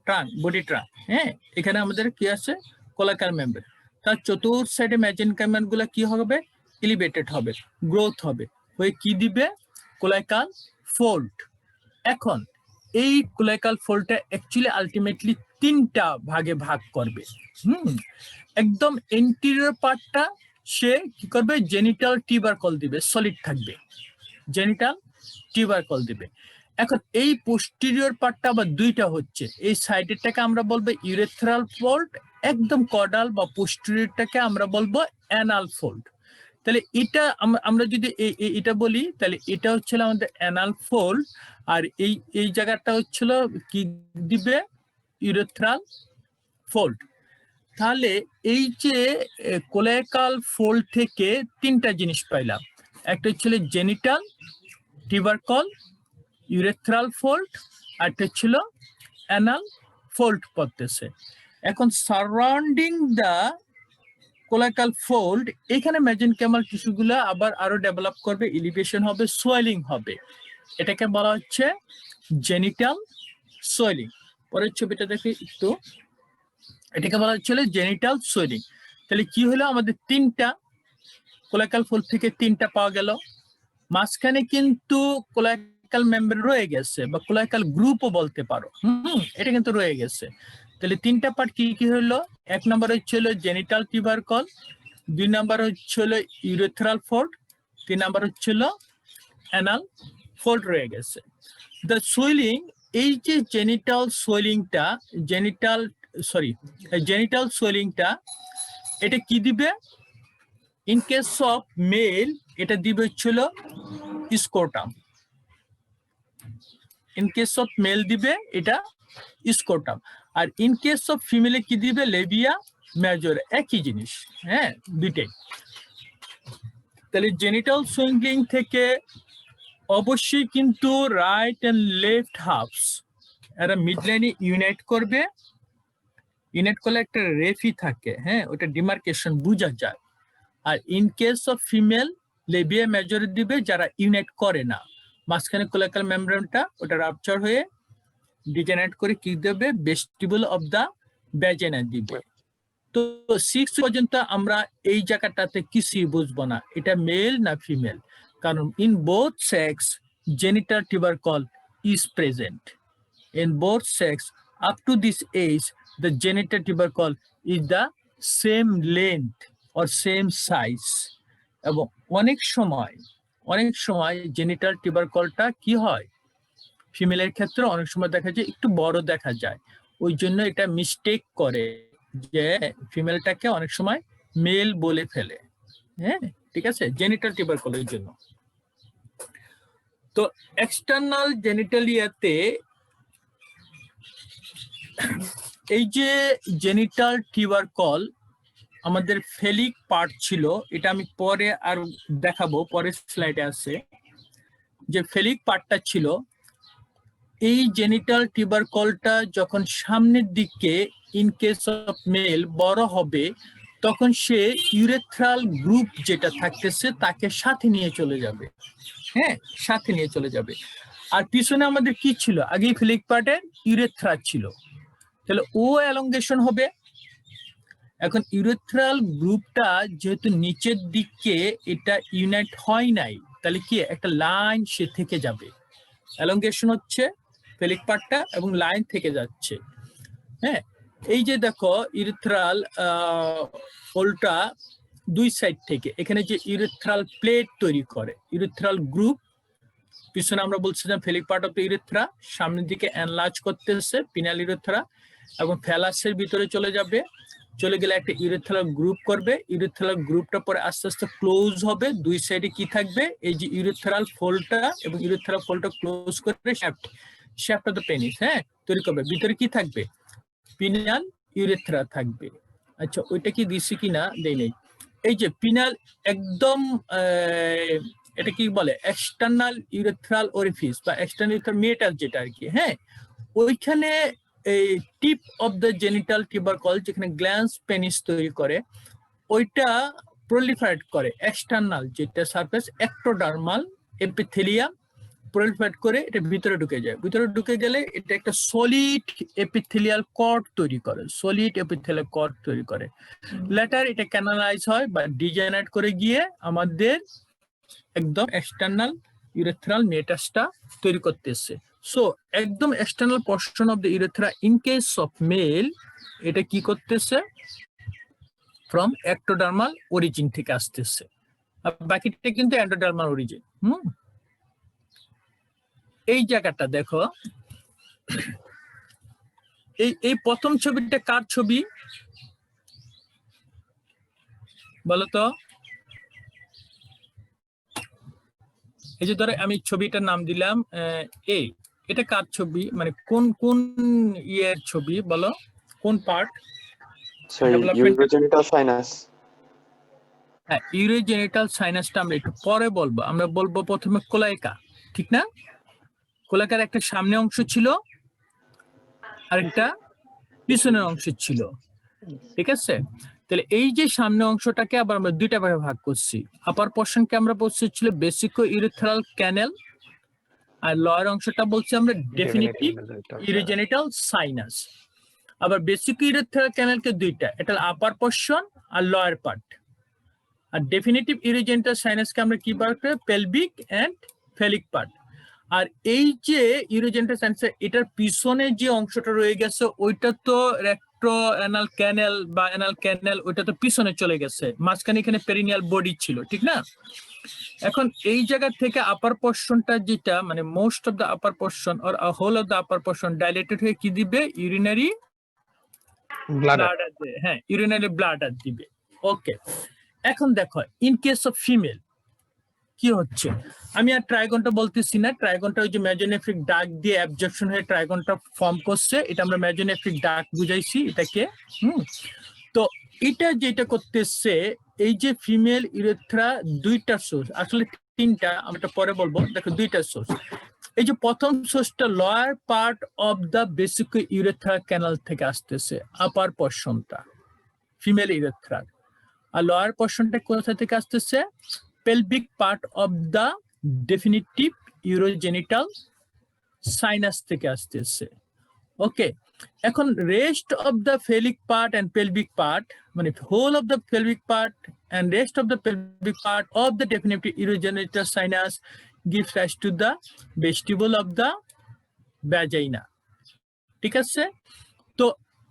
trunk, body trunk. হ্যাঁ, এখানে আমাদের কি আছে? কোলাইকাল মেমব্রেন। তার চতুর্থ সাইডে মেজেনকাম গুলো কি হবে? এলিভেটেড হবে, গ্রোথ হবে, হয়ে কি দিবে? কোলাইকাল ফোল্ড। এখন এই কোলাইকাল ফোল্ডটা অ্যাকচুয়ালি আলটিমেটলি তিনটা ভাগে ভাগ করবে। একদম এন্টিরিয়র পার্টটা সে কি করবে? জেনিটাল টিউবারকল দিবে, সলিড থাকবে, জেনিটাল টিউবারকল দিবে। এখন এই পোস্টেরিয়র পার্টটা আবার দুইটা হচ্ছে, এই সাইডেরটাকে আমরা বলবো ইউরেথ্রাল ফোল্ড, একদম কর্ডাল বা পোস্টেরিয়রটাকে আমরা বলবো অ্যানাল ফোল্ড। তাহলে এটা আমরা যদি এটা বলি, তাহলে এটা হচ্ছিল আমাদের অ্যানাল ফোল্ড, আর এই জায়গাটা হচ্ছিল কি দিবে, ইউরেথ্রাল ফোল্ড। তাহলে এই যে কোলেকাল ফোল্ড থেকে তিনটা জিনিস পাইলাম, একটা হচ্ছিল জেনিটাল টিউবারকল, ইউরেথ্রাল ফোল্ড, আর একটা ছিল অ্যানাল ফোল্ড পড়তেছে। এখন সারাউন্ডিং দা কোলাকাল ফোল্ড, এখানে মেজেনকাইমাল টিস্যুগুলো আবার আরো ডেভেলপ করবে, এলিভেশন হবে, সোয়েলিং হবে, এটাকে বলা হচ্ছে জেনিটাল সোয়েলিং। পরের ছবিটা দেখে একটু, এটাকে বলা হচ্ছিল জেনিটাল সোয়েলিং। তাহলে কি হলো, আমাদের তিনটা কোলাকাল ফোল্ড থেকে তিনটা পাওয়া গেল, মাঝখানে কিন্তু কোলাকাল মেমব্রেন রয়ে গেছে, বা কোলাকাল গ্রুপও বলতে পারো, এটা কিন্তু রয়ে গেছে। তাহলে তিনটা পার্ট কি কি হলো, এক নম্বর হচ্ছিল জেনিটাল টিউবারকল, দুই নম্বর হচ্ছিল ইউরেথ্রাল ফোল্ড, তিন নম্বর হচ্ছিল অ্যানাল ফোল্ড রয়ে গেছে। দ্য সোয়েলিং, এই যে জেনিটাল সোয়েলিংটা, জেনিটাল সোয়েলিংটা এটা কি দিবে, ইন কেস অফ মেল এটা দিবে হচ্ছিল স্কোটাম, ইন কেস অফ মেল দিবে এটা স্কোটাম, আর ইন কেস অফ ফিমেলে কি দিবে, লেবিয়া মেজর, একই জিনিস, হ্যাঁ দুইটাই। তাহলে জেনিটাল সোয়েলিং থেকে অবশ্যই কিন্তু রাইট এন্ড লেফট হাফস এরা মিডলাইনে ইউনাইট করবে, ইউনাইট করলে একটা রেফি থাকে, হ্যাঁ ওটা ডিমার্কেশন বোঝা যায়। আর in case of female labia major দিবে যারা ইউনাইট করে না, মাঝখানে কোলাকাল মেমব্রেনটা ওটা রাপচার হয়ে ডিজেনারেট করে কি দেবে, ভেস্টিবুল অফ দা ভ্যাজিনা দিবে। তো 6 পর্যন্ত আমরা এই জায়গাটাতে কিছুই বুঝবো না এটা মেল না ফিমেল, কারণ in both sex genital tubercle is present, in both sex up to this age the genital tubercle is the same length or same size, এবং অনেক সময় জেনিটাল টিউবারকলটা কি হয়, ফিমেলের ক্ষেত্রে অনেক সময় দেখা যায় একটু বড় দেখা যায়, ওই জন্য এটা মিস্টেক করে যে ফিমেলটাকে অনেক সময় মেল বলে ফেলে, হ্যাঁ ঠিক আছে, জেনিটাল টিউবারকলের জন্য। তো এক্সটার্নাল জেনিটালিয়াতে এই যে জেনিটাল টিউবারকল আমাদের ফেলিক পার্ট ছিল, এটা আমি পরে আর দেখাবো, পরের স্লাইডে আছে যে ফেলিক পার্টটা ছিল। এই জেনিটাল টিউবারকলটা যখন সামনের দিকে ইন কেস অফ মেল বড় হবে, তখন সে ইউরেথ্রাল গ্রুপ যেটা থাকতেছে তাকে সাথে নিয়ে চলে যাবে, হ্যাঁ সাথে নিয়ে চলে যাবে। আর পিছনে আমাদের কি ছিল, আগেই ফেলিক পার্টের ইউরেথ্রা ছিল, তাহলে ও এলঙ্গেশন হবে। এখন ইউরেথ্রাল গ্রুপটা যেহেতু নিচের দিকে এটা ইউনাইট হয় নাই, তাহলে কি একটা লাইন সে থেকে যাবে, এলঙ্গেশন হচ্ছে ফেলিক পার্টটা এবং লাইন থেকে যাচ্ছে, হ্যাঁ। এই যে দেখো ইউরেথ্রাল ফোল্ডটা দুই সাইড থেকে, এখানে যে ইউরেথ্রাল প্লেট তৈরি করে, ইউরেথ্রাল গ্রুপ, পিছনে আমরা বলছিলাম phallic part of the urethra, সামনের দিকে এনলার্জ করতেছে পিনাল ইউরেথ্রা, এবং ফ্যালাসের ভিতরে চলে যাবে, চলে গেলে একটা ইউরেথ্রাল গ্রুপ করবে, ইউরেথ্রাল গ্রুপটা পরে আস্তে আস্তে ক্লোজ হবে, দুই সাইডে কি থাকবে, এই যে ইউরেথ্রাল ফোল্ডটা এবং ইউরেথ্রাল ফোল্ডটা ক্লোজ করে শ্যাফট অফ দ্য পেনিস, হ্যাঁ তৈরি করবে। ভিতরে কি থাকবে, পিনাল ইউরেথ্রা থাকবে। আচ্ছা ওইটা কি দিছি কিনা, দেই নাই। এই যে পিনাল একদম এটা কি বলে, এক্সটার্নাল ইউরেথ্রাল ওরিফিস বা এক্সটার্নাল ইউরেথ্রাল মেটাল যেটা আর কি, হ্যাঁ ওইখানে এই tip of the genital tubercle যেখানে গ্ল্যান্স পেনিস তৈরি করে, ওইটা প্রলিফারেট করে, এক্সটার্নাল যেটা সারফেস এক্টোডার্মাল এপিথেলিয়াম প্রলিফারেট করে এটা ভিতরে ঢুকে যায়, ভিতরে ঢুকে গেলে এটা একটা সলিড এপিথেলিয়াল কর্ড তৈরি করে, সলিড এপিথেলিয়াল কর্ড তৈরি করে। লেটার এটা ক্যানালাইজ হয় বা ডিজেনারেট করে গিয়ে আমাদের একদম এক্সটার্নাল ইউরেথ্রাল মেটাসটা তৈরি করতেছে। সো একদম external portion of the urethra in case of male এটা কি করতেছে, ফ্রম এক্টোডার্মাল অরিজিন থেকে আসতেছে, আর বাকিটা কিন্তু এন্ডোডার্মাল অরিজিন। এই জায়গাটা দেখো, এই প্রথম ছবিটা কার ছবি বলতো? এই যে ধরো আমি ছবিটার নাম দিলাম এ, এটা কার ছবি, মানে কোন কোন ইয়ের ছবি বলো, কোন part? Sorry, Development- urogenital sinus. হ্যাঁ, ইউরোজেনিটাল সাইনাসটা আমরা একটু পরে বলবো, আমরা বলবো প্রথমে কোলাইকা, ঠিক না? কোলাইকার একটা সামনে অংশ ছিল আর একটা পিছনের অংশ ছিল, ঠিক আছে? তাহলে এই যে সামনে অংশটাকে আবার আমরা দুইটা ভাগে ভাগ করছি। আপার পোর্শনকে আমরা বলছি ছিল বেসিকো ইউরেথ্রাল ক্যানেল, আর লয়ার অংশটা বলছি আমরা ডেফিনিটিভ ইউরোজেনিটাল সাইনাস। আবার বেসিক ইউরেথ্রাল ক্যানেলকে দুইটা, এটা আপার পোর্শন আর লয়ার পার্ট। আর ডেফিনিটিভ ইউরোজেনিটাল সাইনাসকে আমরা কি বার করি? Pelvic and phallic part. আর এই যে ইউরোজেনিটাল সাইনাস, এটার পিছনে যে অংশটা রয়ে গেছে ওইটা তো রেক্টো অ্যানাল ক্যানেল বা অ্যানাল ক্যানেল, ওইটা তো পিছনে চলে গেছে, মাঝখানে এখানে পেরিনিয়াল বডি ছিল, ঠিক না? এখন এই জায়গা থেকে আপার পোর্শনটা যেটা, মানে most of the upper portion or whole of the upper portion dilated হয়ে কি দিবে? Urinary bladder. হ্যাঁ, ইউরিনারি ব্লাডার দিবে। ওকে, এখন দেখো ইন কেস অফ ফিমেল কি হচ্ছে, আমি আর ট্রাইগনটা বলতেছি না, ট্রাইগনটা ওই যে মেজোনেফ্রিক ডাক দিয়ে অ্যাবজর্পশন হয়ে ট্রাইগনটা ফর্ম করছে, এটা আমরা মেজোনেফ্রিক ডাক বুঝাইছি এটাকে। তো এটা যেটা করতেছে, এই যে ফিমেল ইউরেথ্রা দুইটা সোর্স, আসলে তিনটা, আমরা এটা পরে বলবো। দেখো দুইটা সোর্স, এই যে প্রথম সোর্সটা lawyer part of the basic urethra canal থেকে আসতেছে, আপার পোর্শনটা ফিমেল ইউরেথ্রা, আর লয়ার পোর্শনটা কোথা থেকে আসতেছে? Pelvic part of the definitive urogenital sinus থেকে আসতেছে। ওকে, এখন rest of the phallic part and pelvic part, মানে whole of the pelvic part and rest of the pelvic part of the definitive urogenital sinus gives rise to the vestibule of the vagina, ঠিক আছে? তো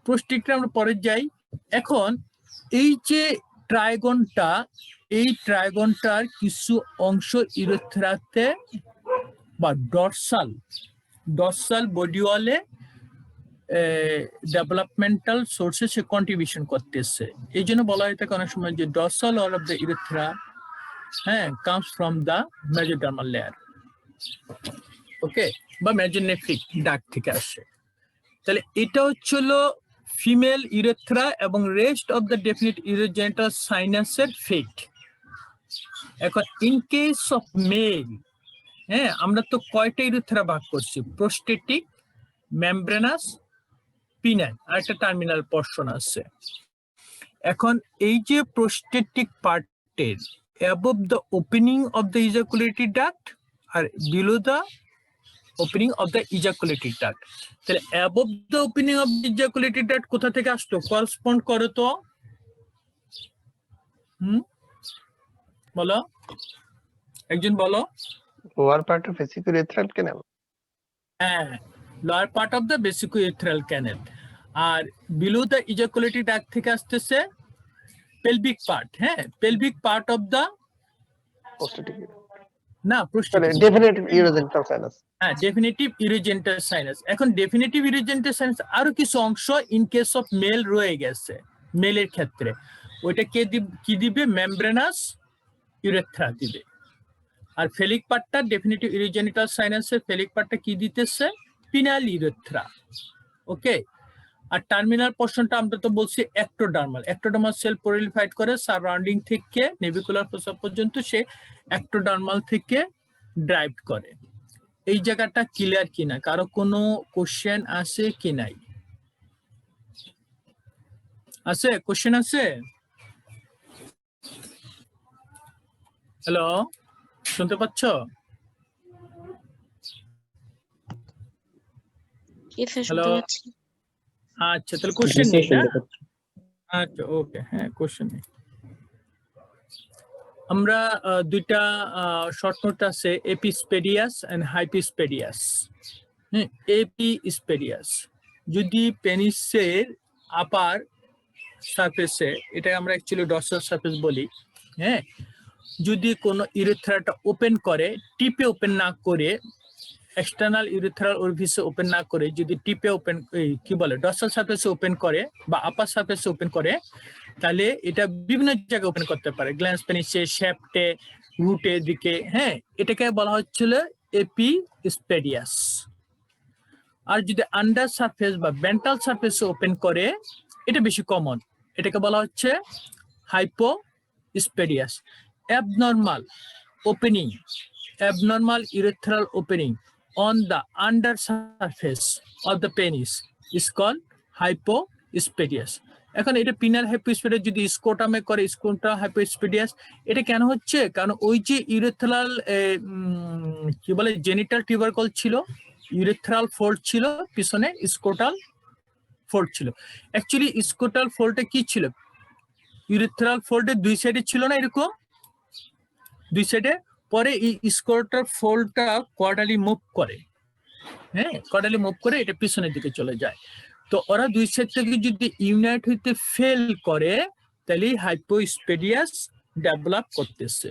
প্রোস্টেটটা আমরা পরে যাই। এখন এই যে ট্রাইগনটা, এই ট্রাইগনটার কিছু অংশ ইউরেথ্রাতে বা ডরসাল বডিওয়ালে ডেভেলপমেন্টাল সোর্সে সে কন্ট্রিবিউশন করতেছে। এই জন্য বলা হয় থাকে অনেক সময় যে dorsal wall of the urethra, হ্যাঁ, comes from the mesodermal layer, okay, বা মেজোনেফ্রিক ডাক থেকে আসে। তাহলে এটা হচ্ছিল ফিমেল ইউরেথ্রা এবং rest of the definite urogenital সাইনাসের ফেট। এখন ইন কেস অফ মেল, হ্যাঁ, আমরা তো কয়টা ইউরেথ্রা ভাগ করছি? প্রোস্টেটিক, মেমব্রেনাস, পিনাল, আর একটা টার্মিনাল পোর্শন আছে। এখন এই যে প্রোস্টেটিক পার্টের above the opening of the ejaculatory duct R below the opening of the ejaculatory duct, তাহলে above the opening of the ejaculatory duct কোথা থেকে আসতো? করসপন্ড করো তো, বলো, একজন বলো। Lower part of vesicular canal. হ্যাঁ, lower part of the vesicular canal. আর বিলো দ্য ইজাকুলেটরি ডাক্ট থেকে আসতেছে পেলভিক পার্ট, হ্যাঁ, পেলভিক পার্ট অফ দ্য না ডেফিনিটিভ ইউরোজেনিটাল সাইনাস। হ্যাঁ, ডেফিনিটিভ ইউরোজেনিটাল সাইনাস। এখন ডেফিনিটিভ ইউরোজেনিটাল সাইনাস আরো কিছু অংশ ইন কেস অফ মেল রয়ে গেছে, মেলের ক্ষেত্রে ওইটা কি দিবে? মেমব্রেনাস ইউরেথ্রা দিবে। আর ফেলিক পার্টটা ডেফিনিটিভ ইউরোজেনিটাল সাইনাসের ফেলিক পার্টটা কি দিতেছে? পিনাল ইউরেথ্রা, ওকে। আর টার্মিনাল পোর্শনটা আমরা তো বলছি একটোডার্মাল সেল প্রলিফাইড করে সারাউন্ডিং থেকে নেভিকুলার ফোসা পর্যন্ত, সে একটোডার্মাল থেকে ড্রাইভ করে। এই জায়গাটা ক্লিয়ার কিনা? কারো কোনো কোশ্চেন আছে কি নাই? আছে কোশ্চেন আছে? হ্যালো, শুনতে পাচ্ছ? হ্যালো, আচ্ছা, তাহলে কোশ্চেন নেই না? আচ্ছা, ওকে, হ্যাঁ, কোশ্চেন নেই। আমরা দুইটা শর্ট নোট আছে, এপিস্পেডিয়াস এন্ড হাইপিস্পেডিয়াস। এপিস্পেডিয়াস যদি পেনিসের আপার সারফেসে, এটা আমরা অ্যাকচুয়ালি ডর্সাল সারফেস বলি, হ্যাঁ, যদি কোনো ইউরেথ্রাটা ওপেন করে, টিপে ওপেন না করে এক্সটার্নাল ইউরেথ্রাল ওরিফিসে ওপেন না করে যদি টিপে ওপেন কি বলে ডর্সাল সারফেসে ওপেন করে বা আপার সারফেসে ওপেন করে, তাহলে এটা বিভিন্ন জায়গায় ওপেন করতে পারে, গ্ল্যান্স পেনিসে, শ্যাফটে, রুটের দিকে। হ্যাঁ, এটাকে বলা হচ্ছিল এপিস্পেডিয়াস। আর যদি আন্ডার সারফেস বা ভেন্ট্রাল সারফেসে ওপেন করে, এটা বেশি কমন, এটাকে বলা হচ্ছে hypospadias. Abnormal opening, abnormal urethral opening on the under surface of the penis is called hypospadias. এখন এটা পিনাল হাইপোস্পেডিয়াস যদি স্কোটামে করে, স্কোটা হাইপোস্পেডিয়াস। এটা কেন হচ্ছে? কারণ ওই যে ইউরেথ্রাল কি বলে জেনিটাল টিউবারকল ছিল, ইউরেথ্রাল ফোল্ড ছিল, পিছনে স্কোটাল ফোল্ড ছিল। অ্যাকচুয়ালি স্কোটাল ফোল্ডে কি ছিল? ইউরেথ্রাল ফোল্ডের দুই সাইডে ছিল না এরকম, দুই সাইডে। পরে এই স্কোটাল ফোল্ডটা কোয়াডালি মুভ করে, হ্যাঁ কোয়াডালি মুভ করে এটা পিছনের দিকে চলে যায়। তো ওরা দুই সাইড থেকে যদি ইউনাইট হইতে ফেল করে, তাহলে হাইপোস্পেডিয়াস ডেভেলপ করতেছে।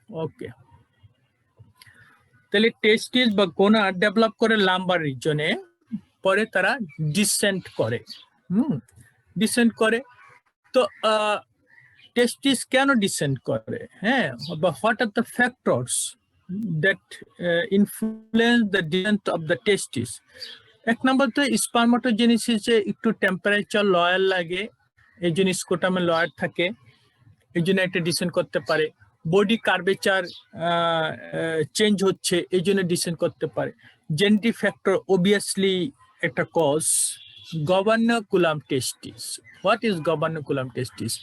ওকে, তাহলে টেস্টিস বা গোনাড ডেভেলপ করে লাম্বার রিজনে, পরে তারা ডিসেন্ট করে। ডিসেন্ট করে। তো টেস্টিস কেন ডিসেন্ট করে? হ্যাঁ, বা what are the factors that influence the descent of the testis? এক নম্বর তো স্পার্মাটোজেনেসিসে একটু টেম্পারেচার লয়ার লাগে, এই জন্য স্কোটামে লয়ার থাকে, এই জন্য একটা ডিসেন্ট করতে পারে। বডি কার্ভেচার চেঞ্জ হচ্ছে, এই জন্য ডিসেন্ট করতে পারে। জেনেটিক ফ্যাক্টর অবভিয়াসলি একটা কজ। গবার্নাকুলাম টেস্টিস, হোয়াট ইজ গবার্নাকুলাম টেস্টিস?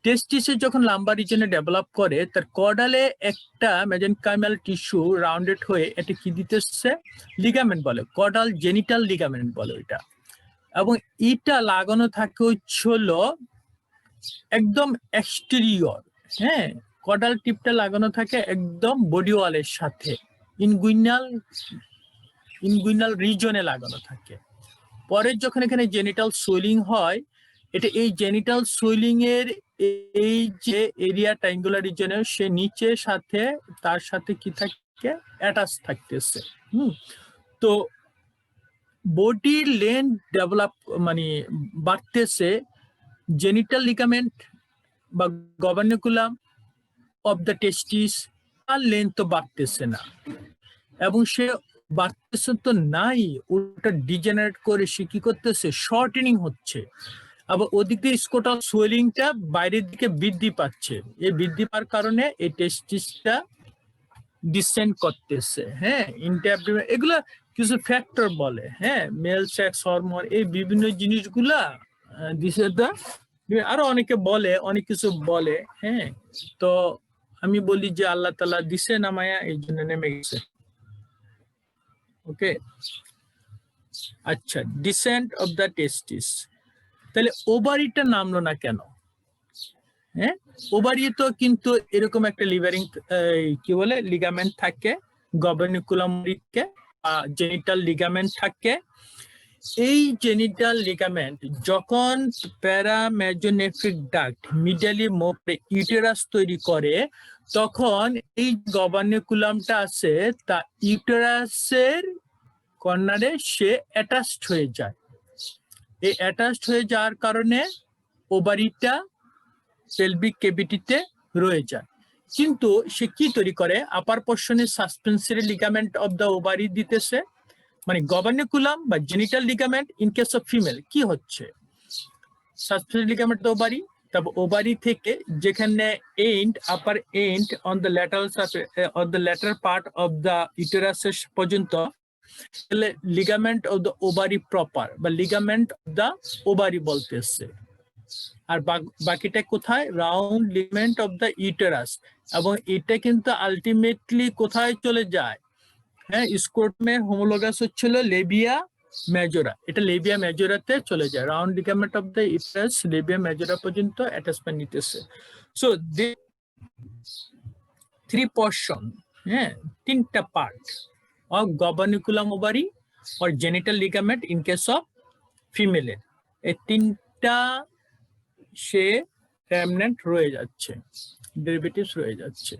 টেস্টিসে যখন লাম্বার রিজনে ডেভেলপ করে, তার কর্ডালে একটা মেজেনকাইমাল টিস্যু রাউন্ডেড হয়ে এটা কি দিতেছে? লিগামেন্ট বলে, কর্ডাল জেনিটাল লিগামেন্ট বলে এটা। এবং এটা লাগানো থাকে হচ্ছিল একদম এক্সটেরিয়র, হ্যাঁ কর্ডাল টিপটা লাগানো থাকে একদম বডি ওয়ালের সাথে, ইনগুইনাল রিজনে লাগানো থাকে। পরে যখন এখানে জেনিটাল সোয়েলিং হয়, এটা এই জেনিটাল সোয়েলিং এর এই যে এরিয়া ট্রায়াঙ্গুলার রিজনে, সে নিচে সাথে তার সাথে কি থাকে? অ্যাটাচ থাকতেছে। তো বডি লেন্থ ডেভেলপ মানে বাড়তেছে, জেনিটাল লিগামেন্ট বা গবার্নাকুলাম অফ দ্য টেস্টিস আর লেন্থ তো বাড়তেছে না, এবং সে বাড়তেছে তো নাই, ওটা ডিজেনারেট করে সে কি করতেছে? শর্টেনিং হচ্ছে। আবার ওদিক দিয়ে স্কোটাল সোয়েলিংটা বাইরের দিকে বৃদ্ধি পাচ্ছে। এই বৃদ্ধি পাওয়ার কারণে এই টেস্টিসটা ডিসেন্ড করতেছে। হ্যাঁ, ইন্টারঅ্যাবডোমিনাল এগুলা কিছু ফ্যাক্টর বলে। হ্যাঁ, মেল সেক্স হরমোন, এই বিভিন্ন জিনিসগুলা আরো অনেকে বলে, অনেক কিছু বলে। হ্যাঁ, তো আমি বলি যে আল্লাহ তাআলা দিছে নামায়া, এই জন্য নেমে গেছে। ওকে, আচ্ছা, ডিসেন্ট অফ দ্য টেস্টিস। তাহলে ওভারিটা নামলো না কেন? হ্যাঁ, ওভারি তো কিন্তু এরকম একটা লিভারিং কি বলে লিগামেন্ট থাকে, গবার্নিকুলাম জেনিটাল লিগামেন্ট থাকে। এই জেনিটাল লিগামেন্ট যখন প্যারামেজোনেফ্রিক ডাক্ট মিডিয়ালি মোপে ইউটেরাস তৈরি করে, তখন এই গবার্নিকুলামটা আছে তা ইউটেরাসের কর্নারে সে অ্যাটাচড হয়ে যায়। এই অ্যাটাচড হয়ে যাওয়ার কারণে ওভারিটা পেলভিক ক্যাভিটিতে রয়ে যায়। কিন্তু সে কি তৈরি করে? আপার পোর্শনে suspensory ligament of the ovary দিতেছে, মানে গবার্নিকুলাম বা genital ligament. In case of female কি হচ্ছে? সাসপেন্সরি লিগামেন্ট অফ ওভারি, তারপর ওভারি থেকে যেখানে end upper end on the lateral surface on the lateral part of the uterus পর্যন্ত ligament of the ovary proper বা ligament of the ovary বলতেছে। আর বাকিটা কোথায়? Round ligament of the uterus. এবং এটা কিন্তু আলটিমেটলি কোথায় চলে যায়? হ্যাঁ, স্ক্রোটামের হোমোলোগাস হচ্ছিল লেবিয়া মেজোরা, এটা লেবিয়া মেজোরাতে চলে যায়। Round ligament of the uterus Libya মেজোরা পর্যন্ত অ্যাটাচমেন্ট নিতেছে। সো দে থ্রি পোর্শন, হ্যাঁ তিনটা part of gubernaculum ovary or genital ligament in case of female, এই তিনটা সে remnant রয়ে যাচ্ছে, ডেরিভেটিভস রয়ে যাচ্ছে।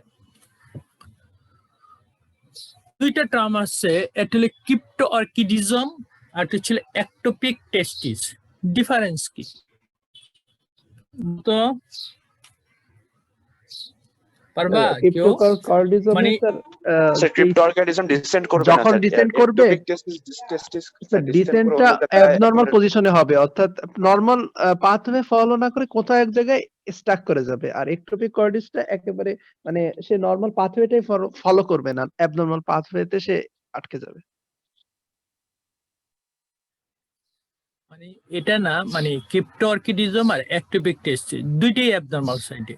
দুইটা টার্ম আছে, একটা হলো ক্রিপ্টো অর্কিডিজম আর একটা ছিল একটোপিক টেস্টিস। ডিফারেন্স কি তো পারবা কেউ? ক্রিপ্টোকার্ডিজমে মানে স্যার ক্রিপ্টো অর্গানিজম ডিসেন্ট করবে না যখন স্যার, descend করবে, ectopic testis ডিসেন্টটা অ্যাবনর্মাল পজিশনে হবে, অর্থাৎ নরমাল পাথওয়ে ফলো না করে কোথাও এক জায়গায় স্টাক করে যাবে। আর একটোপিক কর্ডিসটা একেবারে মানে সে নরমাল পাথওয়েটাই ফলো করবে না, অ্যাবনর্মাল পাথওয়েতে সে আটকে যাবে। মানে এটা না, মানে ক্রিপ্টো অর্কিডিজম আর একটোপিক টেস্টিস দুইটাই অ্যাবনর্মাল সাইডে।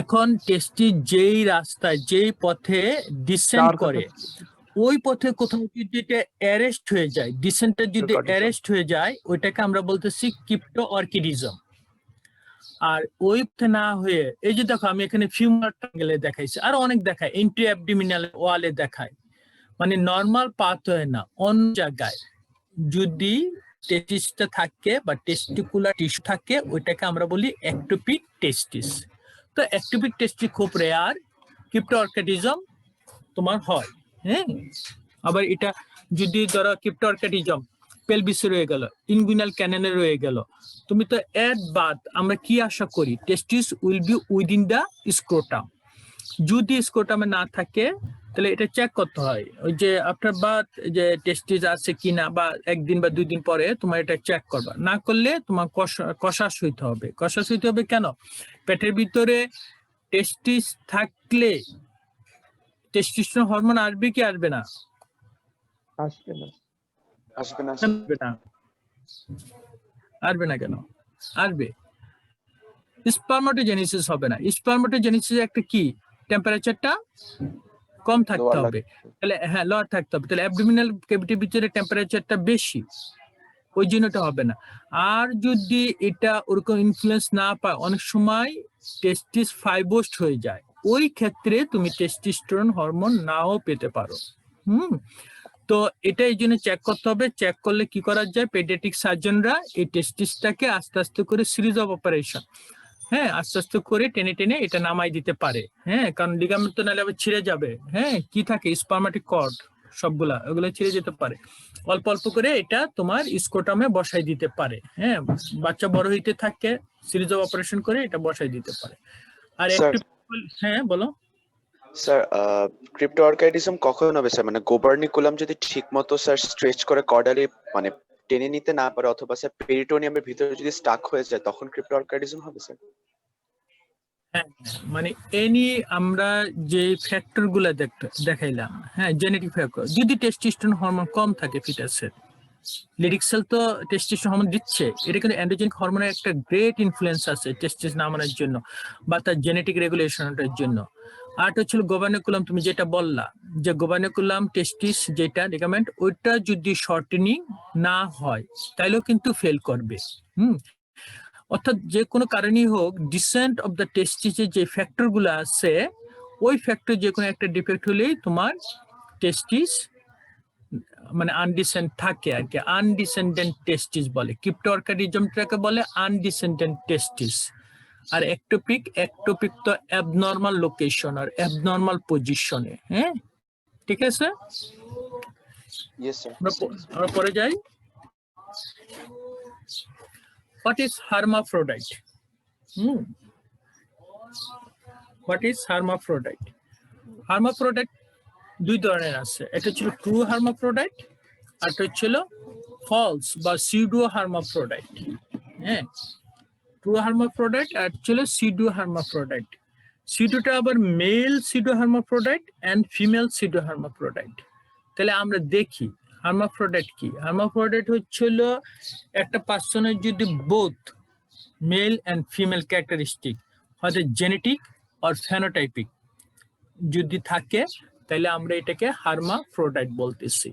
এখন টেস্টিস যেই রাস্তায় যেই পথে ডিসেন্ট করে, ওই পথে কোথাও যদি এটা অ্যারেস্ট হয়ে যায়, ডিসেন্টটা যদি Cryptorchidism। অ্যারেস্ট হয়ে যায়, ওইটাকে আমরা বলতেছি ক্রিপ্টো অর্কিডিজম। আর ওই পথে না হয়ে, এই যে দেখো আমি এখানে ফিউমার ট্রাঙ্গেলে দেখাইছি, আর অনেক দেখায়, ইন্ট্রি অ্যাবডোমিনাল ওয়ালে দেখায়, মানে নর্মাল পাথওয়ে না, অন্য জায়গায় যদি টেস্টিসটা থাকে বা টেস্টিকুলার টিস্যু থাকে, ওইটাকে আমরা বলি একটোপিক টেস্টিস। তো একটোপিক টেস্টিস খুব রেয়ার, ক্রিপ্টো অর্কিডিজম তোমার হয়। হ্যাঁ, আবার এটা যদি ধরো ক্রিপ্টো অর্কিডিজম পেলভিসে রয়ে গেল, ইনগুইনাল ক্যানেলে রয়ে গেল, তুমি তো এট বাদ আমরা কি আশা করি, testis will be within the scrotum. যদি স্ক্রোটামে না থাকে তাহলে এটা চেক করতে হয়, ওই যে আফটার বার্থ যে টেস্টিস আছে কিনা, বা একদিন বা 2 দিন পরে তোমার এটা চেক করবা। না করলে তোমার কষাস হইতে হবে। কষাস হইতে হবে কেন? পেটের ভিতরে টেস্টিস থাকলে টেস্টোস্টেরন হরমোন আসবে কি আসবে না? আসবে না। আসবে না আসবে না। আসবে না কেন? আসবে। স্পারমাটোজেনেসিস হবে না। স্পারমাটোজেনেসিস একটা কি, টেম্পারেচারটা কম থাকতে Lower হবে, তাহলে হ্যাঁ লোয়ার থাকতে হবে, তাহলে অ্যাবডোমিনাল ক্যাভিটির ভিতরে টেম্পারেচারটা বেশি, ওই জন্য এটা হবে না। আর যদি এটা ওরকম ইনফ্লুয়েন্স না পায়, অনেক সময় টেস্টিস ফাইবোস্ট হয়ে যায়, ওই ক্ষেত্রে তুমি টেস্টোস্টেরন হরমোন নাও পেতে পারো। তো এটা এই জন্য চেক করতে হবে। চেক করলে কি করা যায়, পেডিয়াট্রিক সার্জনরা এই টেস্টিসটাকে আস্তে আস্তে করে সিরিজ অফ অপারেশন, হ্যাঁ আস্তে আস্তে করে টেনে টেনে এটা নামাই দিতে পারে। হ্যাঁ, কারণ লিগামেন্ট তো নাহলে আবার ছিঁড়ে যাবে। হ্যাঁ, কি থাকে স্পারমাটিক কর্ড সবগুলা, ওগুলো ছিঁড়ে যেতে পারে। অল্প অল্প করে এটা তোমার স্ক্রোটামে বসাই দিতে পারে। হ্যাঁ, বাচ্চা বড় হইতে থাকে, সিরিজ অফ অপারেশন করে এটা বসাই দিতে পারে। আর স্যার, একটু হ্যাঁ বলো। স্যার ক্রিপ্টো অর্গানিজম কখন হবে স্যার? মানে গোবার্নিকুলাম যদি ঠিকমতো স্যার স্ট্রেচ করে কর্ডালি মানে টেনে নিতে না পারে, অথবা স্যার পেরিটোনিয়ামের ভিতরে যদি স্টাক হয়ে যায়, তখন ক্রিপ্টো অর্গানিজম হবে স্যার? হ্যাঁ, মানে এনি আমরা যে ফ্যাক্টর গুলা দেখাইলাম, হ্যাঁ জেনেটিক ফ্যাক্টর, যদি টেস্টোস্টেরন হরমোন কম থাকে ফিটাসের, লিরিক সেল তো টেস্টোস্টেরন হরমোন দিচ্ছে, এটা কিন্তু অ্যান্ড্রোজেনিক হরমোনের একটা গ্রেট ইনফ্লুয়েন্স আছে টেস্টিস নামানোর জন্য বা তার জেনেটিক রেগুলেশনের জন্য। আর হচ্ছিল গোবার্নিকুলাম, তুমি যেটা বললা যে গোবার্নিকুলাম টেস্টিস যেটা লিগামেন্ট, ওইটা যদি শর্টেনিং না হয় তাইলেও কিন্তু ফেল করবে। অর্থাৎ যে কোনো কারণেই হোক, ডিসেন্ট অফ দ্য টেস্টিসে যে ফ্যাক্টর গুলো আছে, ওই ফ্যাক্টর যে কোনো একটা ডিফেক্ট হলেই তোমার টেস্টিস মানে আনডিসেন্ট থাকে আর কি, আনডিসেন্ডেন্ট টেস্টিস বলে। ক্রিপ্টো অর্কিডিজমটাকে বলে আনডিসেন্ডেন্ট টেস্টিস। আর একটোপিক তো অ্যাবনর্মাল লোকেশন আর অ্যাবনর্মাল পজিশনে। হ্যাঁ, ঠিক আছে, ইয়েস স্যার। আমরা পরে যাই। What is hermaphrodite? What is hermaphrodite? Hermaphrodite দুই ধরনের আছে, একটা ছিল ট্রু হার্মাফ্রোডাইট, আর একটা ছিল ফলস বা সিউডো হার্মাফ্রোডাইট। হ্যাঁ, ট্রু হার্মাফ্রোডাইট আর ছিল সিউডো হার্মাফ্রোডাইট। সিউডোটা আবার male pseudo hermaphrodite and female pseudo hermaphrodite. তাহলে আমরা দেখি হার্মাফ্রোডাইট কি। হার্মাফ্রোডাইট হচ্ছিল একটা পার্সনের যদি both male and female characteristic, হয়তো জেনেটিক আর ফেনোটাইপিক যদি থাকে, তাহলে আমরা এটাকে হার্মাফ্রোডাইট বলতেছি।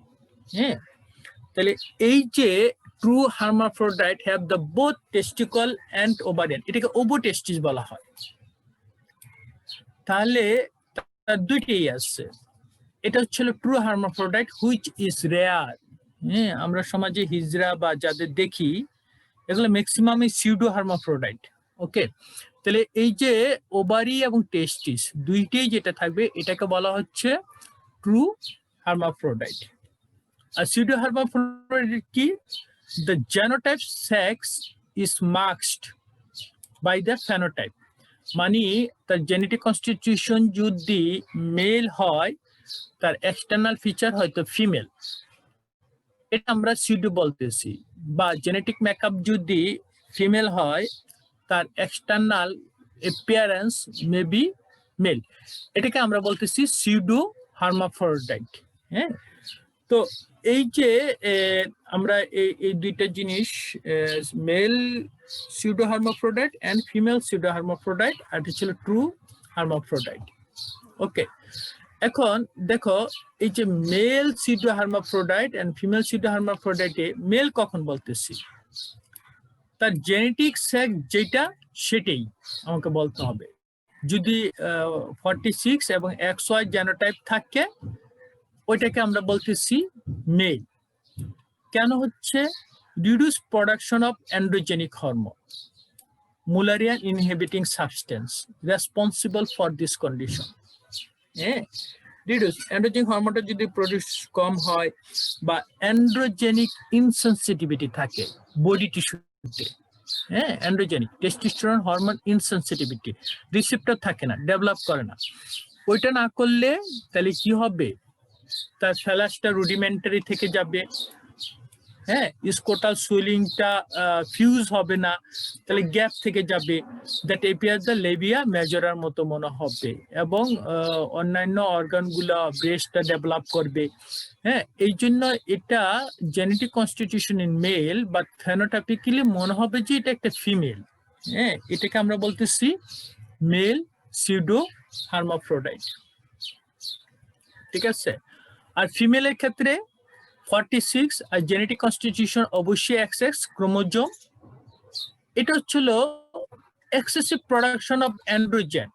হ্যাঁ, তাহলে এই যে true hermaphrodite have the both testicle and ovarian, এটাকে ওভোটেস্টিস বলা হয়। তাহলে তার দুইটাই আছে। এটা হচ্ছিল true hermaphrodite which is rare. হ্যাঁ, আমরা সমাজে হিজড়া বা যাদের দেখি, এগুলো ম্যাক্সিমামই সিউডো হার্মাফ্রোডাইট। ওকে, তাহলে এই যে ওভারি এবং টেস্টিস দুইটাই যেটা থাকবে, এটাকে বলা হচ্ছে true hermaphrodite. A pseudo hermaphrodite key, the genotype sex is masked by the phenotype. মানে তার জেনেটিক কনস্টিটিউশন যদি মেল হয়, তার এক্সটার্নাল ফিচার হয়তো ফিমেল, এটা আমরা সিডু বলতেছি। বা জেনেটিক মেকআপ যদি ফিমেল হয়, তার external appearance may be male, এটাকে আমরা বলতেছি সিডো হার্মাফ্রোডাইট। হ্যাঁ, তো এই যে আমরা এই দুইটা জিনিস, male pseudo hermaphrodite and female pseudo hermaphrodite, আর এটা ছিল ট্রু হার্মাফ্রোডাইট। ওকে, এখন দেখো এই যে male pseudo hermaphrodite and female pseudo হার্মাফ্রোডাইটে মেল কখন বলতেছি? তার জেনেটিক সেক্স যেটা সেটাই আমাকে বলতে হবে। যদি 46 এবং XY জেনোটাইপ থাকে, ওইটাকে আমরা বলতেছি মেল। কেন হচ্ছে? Reduce production of androgenic hormone, Müllerian inhibiting substance responsible for this condition. হ্যাঁ, রিডিউস অ্যান্ড্রোজেনিক হরমোনটা যদি প্রডিউস কম হয় বা অ্যান্ড্রোজেনিক ইনসেনসিটিভিটি থাকে বডি টিস্যুতে, হ্যাঁ, অ্যান্ড্রোজেনিক টেস্টোস্টেরন হরমোন ইনসেনসিটিভিটি, রিসেপ্টর থাকে না, ডেভেলপ করে না, ওইটা না করলে তাহলে কি হবে? তার ফ্যালাসটা রুডিমেন্টারি থেকে যাবে, হ্যাঁ, স্কোটাল সুইলিংটা ফিউজ হবে না, তাহলে গ্যাপ থেকে যাবে, দ্যাট এপিয়ার দ্য লেবিয়া মেজরার মতো মনে হবে, এবং অন্যান্য অর্গানগুলো ব্রেস্টটা ডেভেলপ করবে। হ্যাঁ, এই জন্য এটা genetic constitution in male, but phenotypically মনে হবে যে এটা একটা ফিমেল। হ্যাঁ, এটাকে আমরা বলতেছি মেল সিউডো হার্মাফ্রোডাইট। ঠিক আছে, আর ফিমেলের ক্ষেত্রে 46 আর জেনেটিক কনস্টিটিউশন অবশ্যই XX ক্রোমোজোম। এটা হচ্ছিল এক্সেসিভ প্রোডাকশন অফ অ্যান্ড্রোজেন।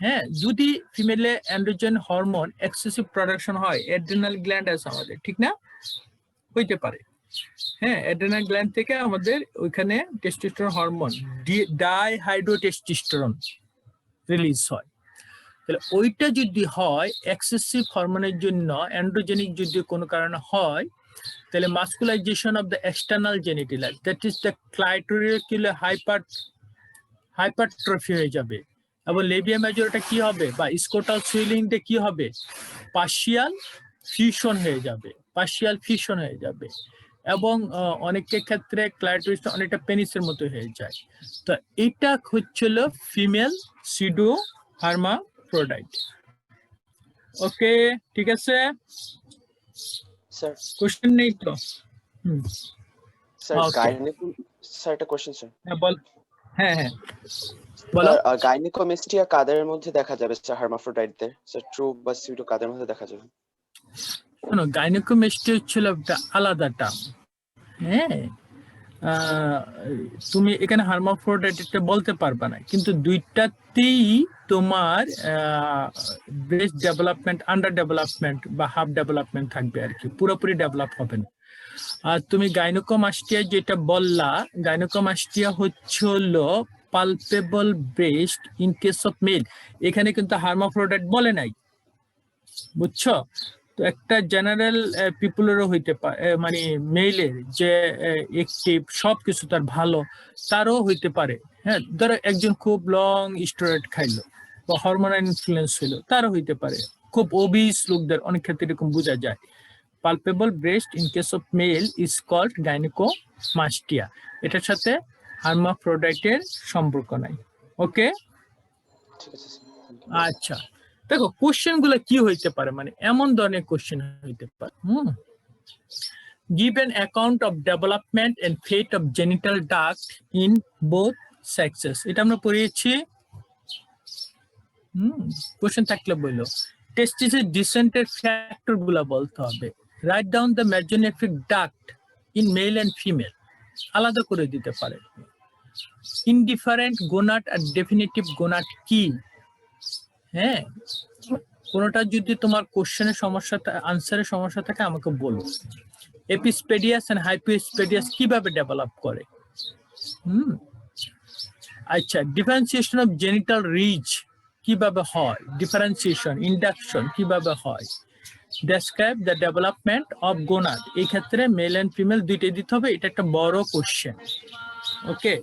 হ্যাঁ, যদি ফিমেলে অ্যান্ড্রোজেন হরমোন এক্সেসিভ প্রোডাকশন হয়, অ্যাড্রিনাল গ্ল্যান্ড আছে আমাদের, ঠিক না? হইতে পারে। হ্যাঁ, অ্যাড্রিনাল গ্ল্যান্ড থেকে আমাদের ওইখানে টেস্টোস্টেরন হরমোন ডাইহাইড্রোটেস্টোস্টেরন রিলিজ হয়। তাহলে ওইটা যদি হয় এক্সেসিভ হরমোনের জন্য, অ্যান্ড্রোজেনিক যদি কোনো কারণে হয়, তাহলে masculinization of the external genital, that is the clitoricular hypertrophy হয়ে যাবে, এবং লেবিয়া মেজরটা কি হবে, বা স্কোটাল সুইলিংটা কি হবে, পার্শিয়াল ফিউশন হয়ে যাবে, পার্শিয়াল ফিউশন হয়ে যাবে, এবং অনেকের ক্ষেত্রে ক্লাইটোরিসটা অনেকটা পেনিসের মতো হয়ে যায়। তো এটা হচ্ছিল ফিমেল সিডো হার্মাফ্রোডাইট। ওকে, ঠিক আছে, স্যার কোশ্চেন নেই তো? Sir Okay. গাইনিকো, স্যার একটা কোশ্চেন স্যার। হ্যাঁ বল। হ্যাঁ হ্যাঁ বলো। গাইনিকোমেস্টিয়া কাদের মধ্যে দেখা যাবে স্যার হার্মাফ্রোডাইটদের? স্যার ট্রু বা সিউডো কাদের মধ্যে দেখা যাবে? শোনো, গাইনোকোমেস্টিয়া হচ্ছিল একটা আলাদা টার্ম। হ্যাঁ, তুমি এখানে হার্মাফ্রোডাইটটা বলতে পারবা না, কিন্তু দুইটাতেই তোমার ব্রেস্ট ডেভেলপমেন্ট, আন্ডার ডেভেলপমেন্ট বা হাফ ডেভেলপমেন্ট থাকবে আর কি, পুরোপুরি ডেভেলপ হবে না। আর তুমি গাইনোকোমাস্টিয়া যেটা বললা, গাইনোকোমাস্টিয়া হচ্ছে হলো palpable breast in case of male, এখানে কিন্তু হার্মাফ্রোডাইট বলে নাই, বুঝছো? তো একটা জেনারেল পিপুলেরও হইতে পারে, মানে মেইলের যে একটিভ সবকিছু তার ভালো, তারও হইতে পারে। হ্যাঁ, ধরো একজন খুব লং স্টেরয়েড খাইলো বা হরমোনাল ইনফ্লুয়েন্স হইলো, তারও হইতে পারে। খুব ওবিস লোকদের অনেক ক্ষেত্রে এরকম বোঝা যায়। Palpable breast in case of male is called gynaecomastia. এটার সাথে হার্মাফ্রোডাইটের সম্পর্ক নাই। ওকে, ঠিক আছে স্যার, আচ্ছা। দেখো কোশ্চেন গুলো কি হইতে পারে, মানে এমন ধরনের কোশ্চেন হইতে পারে। Give an account of development and fate of genital duct in both sexes. এটা আমরা পড়িয়েছি। কোশ্চেন থাকলে বললো টেস্টিসের ডিসেন্টের ফ্যাক্টর গুলা বলতে হবে। Right down the mesonephric duct in male and female, আলাদা করে দিতে পারে। ইনডিফারেন্ট গোনাট আর ডেফিনিটিভ গোনাট কি? হ্যাঁ, কোনোটা যদি তোমার কোশ্চেনের সমস্যা, আনসারের সমস্যা থাকে আমাকে বলো। এপিস্পেডিয়াস এন্ড হাইপোস্পেডিয়াস কিভাবে ডেভেলপ করে? আচ্ছা, ডিফারেন্সিয়েশন অফ জেনিটাল রিজ কিভাবে হয়, ডিফারেন্সিয়েশন ইন্ডাকশন কিভাবে হয়, describe the development of gonad, এই ক্ষেত্রে মেল এন্ড ফিমেল দুইটাই দিতে হবে। এটা একটা বড় question. Okay,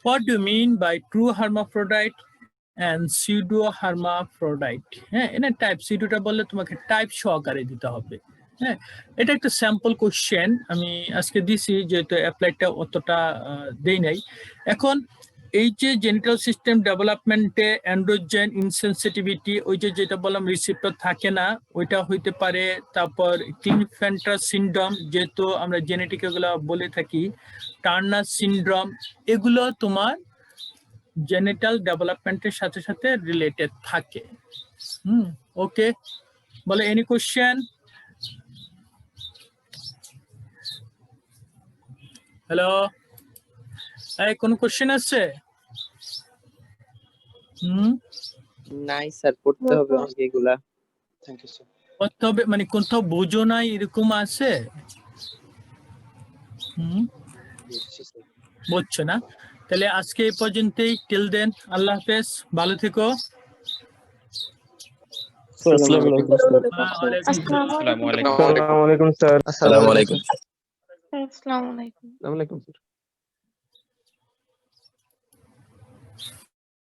what do you mean by true hermaphrodite and pseudo hermaphrodite? হ্যাঁ, এটা টাইপ pseudoটা বললে তোমাকে টাইপ সহকারে দিতে হবে। হ্যাঁ, এটা একটা স্যাম্পল কোশ্চেন আমি আজকে দিছি, যেহেতু অ্যাপ্লাইডটা অতটা দেই নাই। এখন এই যে জেনিটাল সিস্টেম ডেভেলপমেন্টে অ্যান্ড্রোজেন ইনসেনসিটিভিটি, ওই যে যেটা বললাম রিসিপ্টর থাকে না, ওইটা হইতে পারে। তারপর ক্লিনফেন্টার সিনড্রোম, যেহেতু আমরা জেনেটিক এগুলো বলে থাকি, টার্নার সিনড্রোম, এগুলো তোমার জেনিটাল ডেভেলপমেন্টের সাথে সাথে রিলেটেড থাকে। ওকে, বলে এনি কোশ্চেন? হ্যালো, এই কোন কোশ্চেন আছে? নাই স্যার, পড়তে হবে আমাকে এগুলা। Thank you sir. করতে হবে মানে কোথাও বোঝো নাই এরকম আছে? বুঝছো না? তাহলে আজকে এই পর্যন্তই, টিল দেন, আল্লাহ হাফেজ, ভালো থেকো। আসসালামু আলাইকুম স্যার। আসসালামু আসসালামু আলাইকুম স্যার। আসসালামু আলাইকুম। আসসালামু আলাইকুম। আসসালামু আলাইকুম স্যার।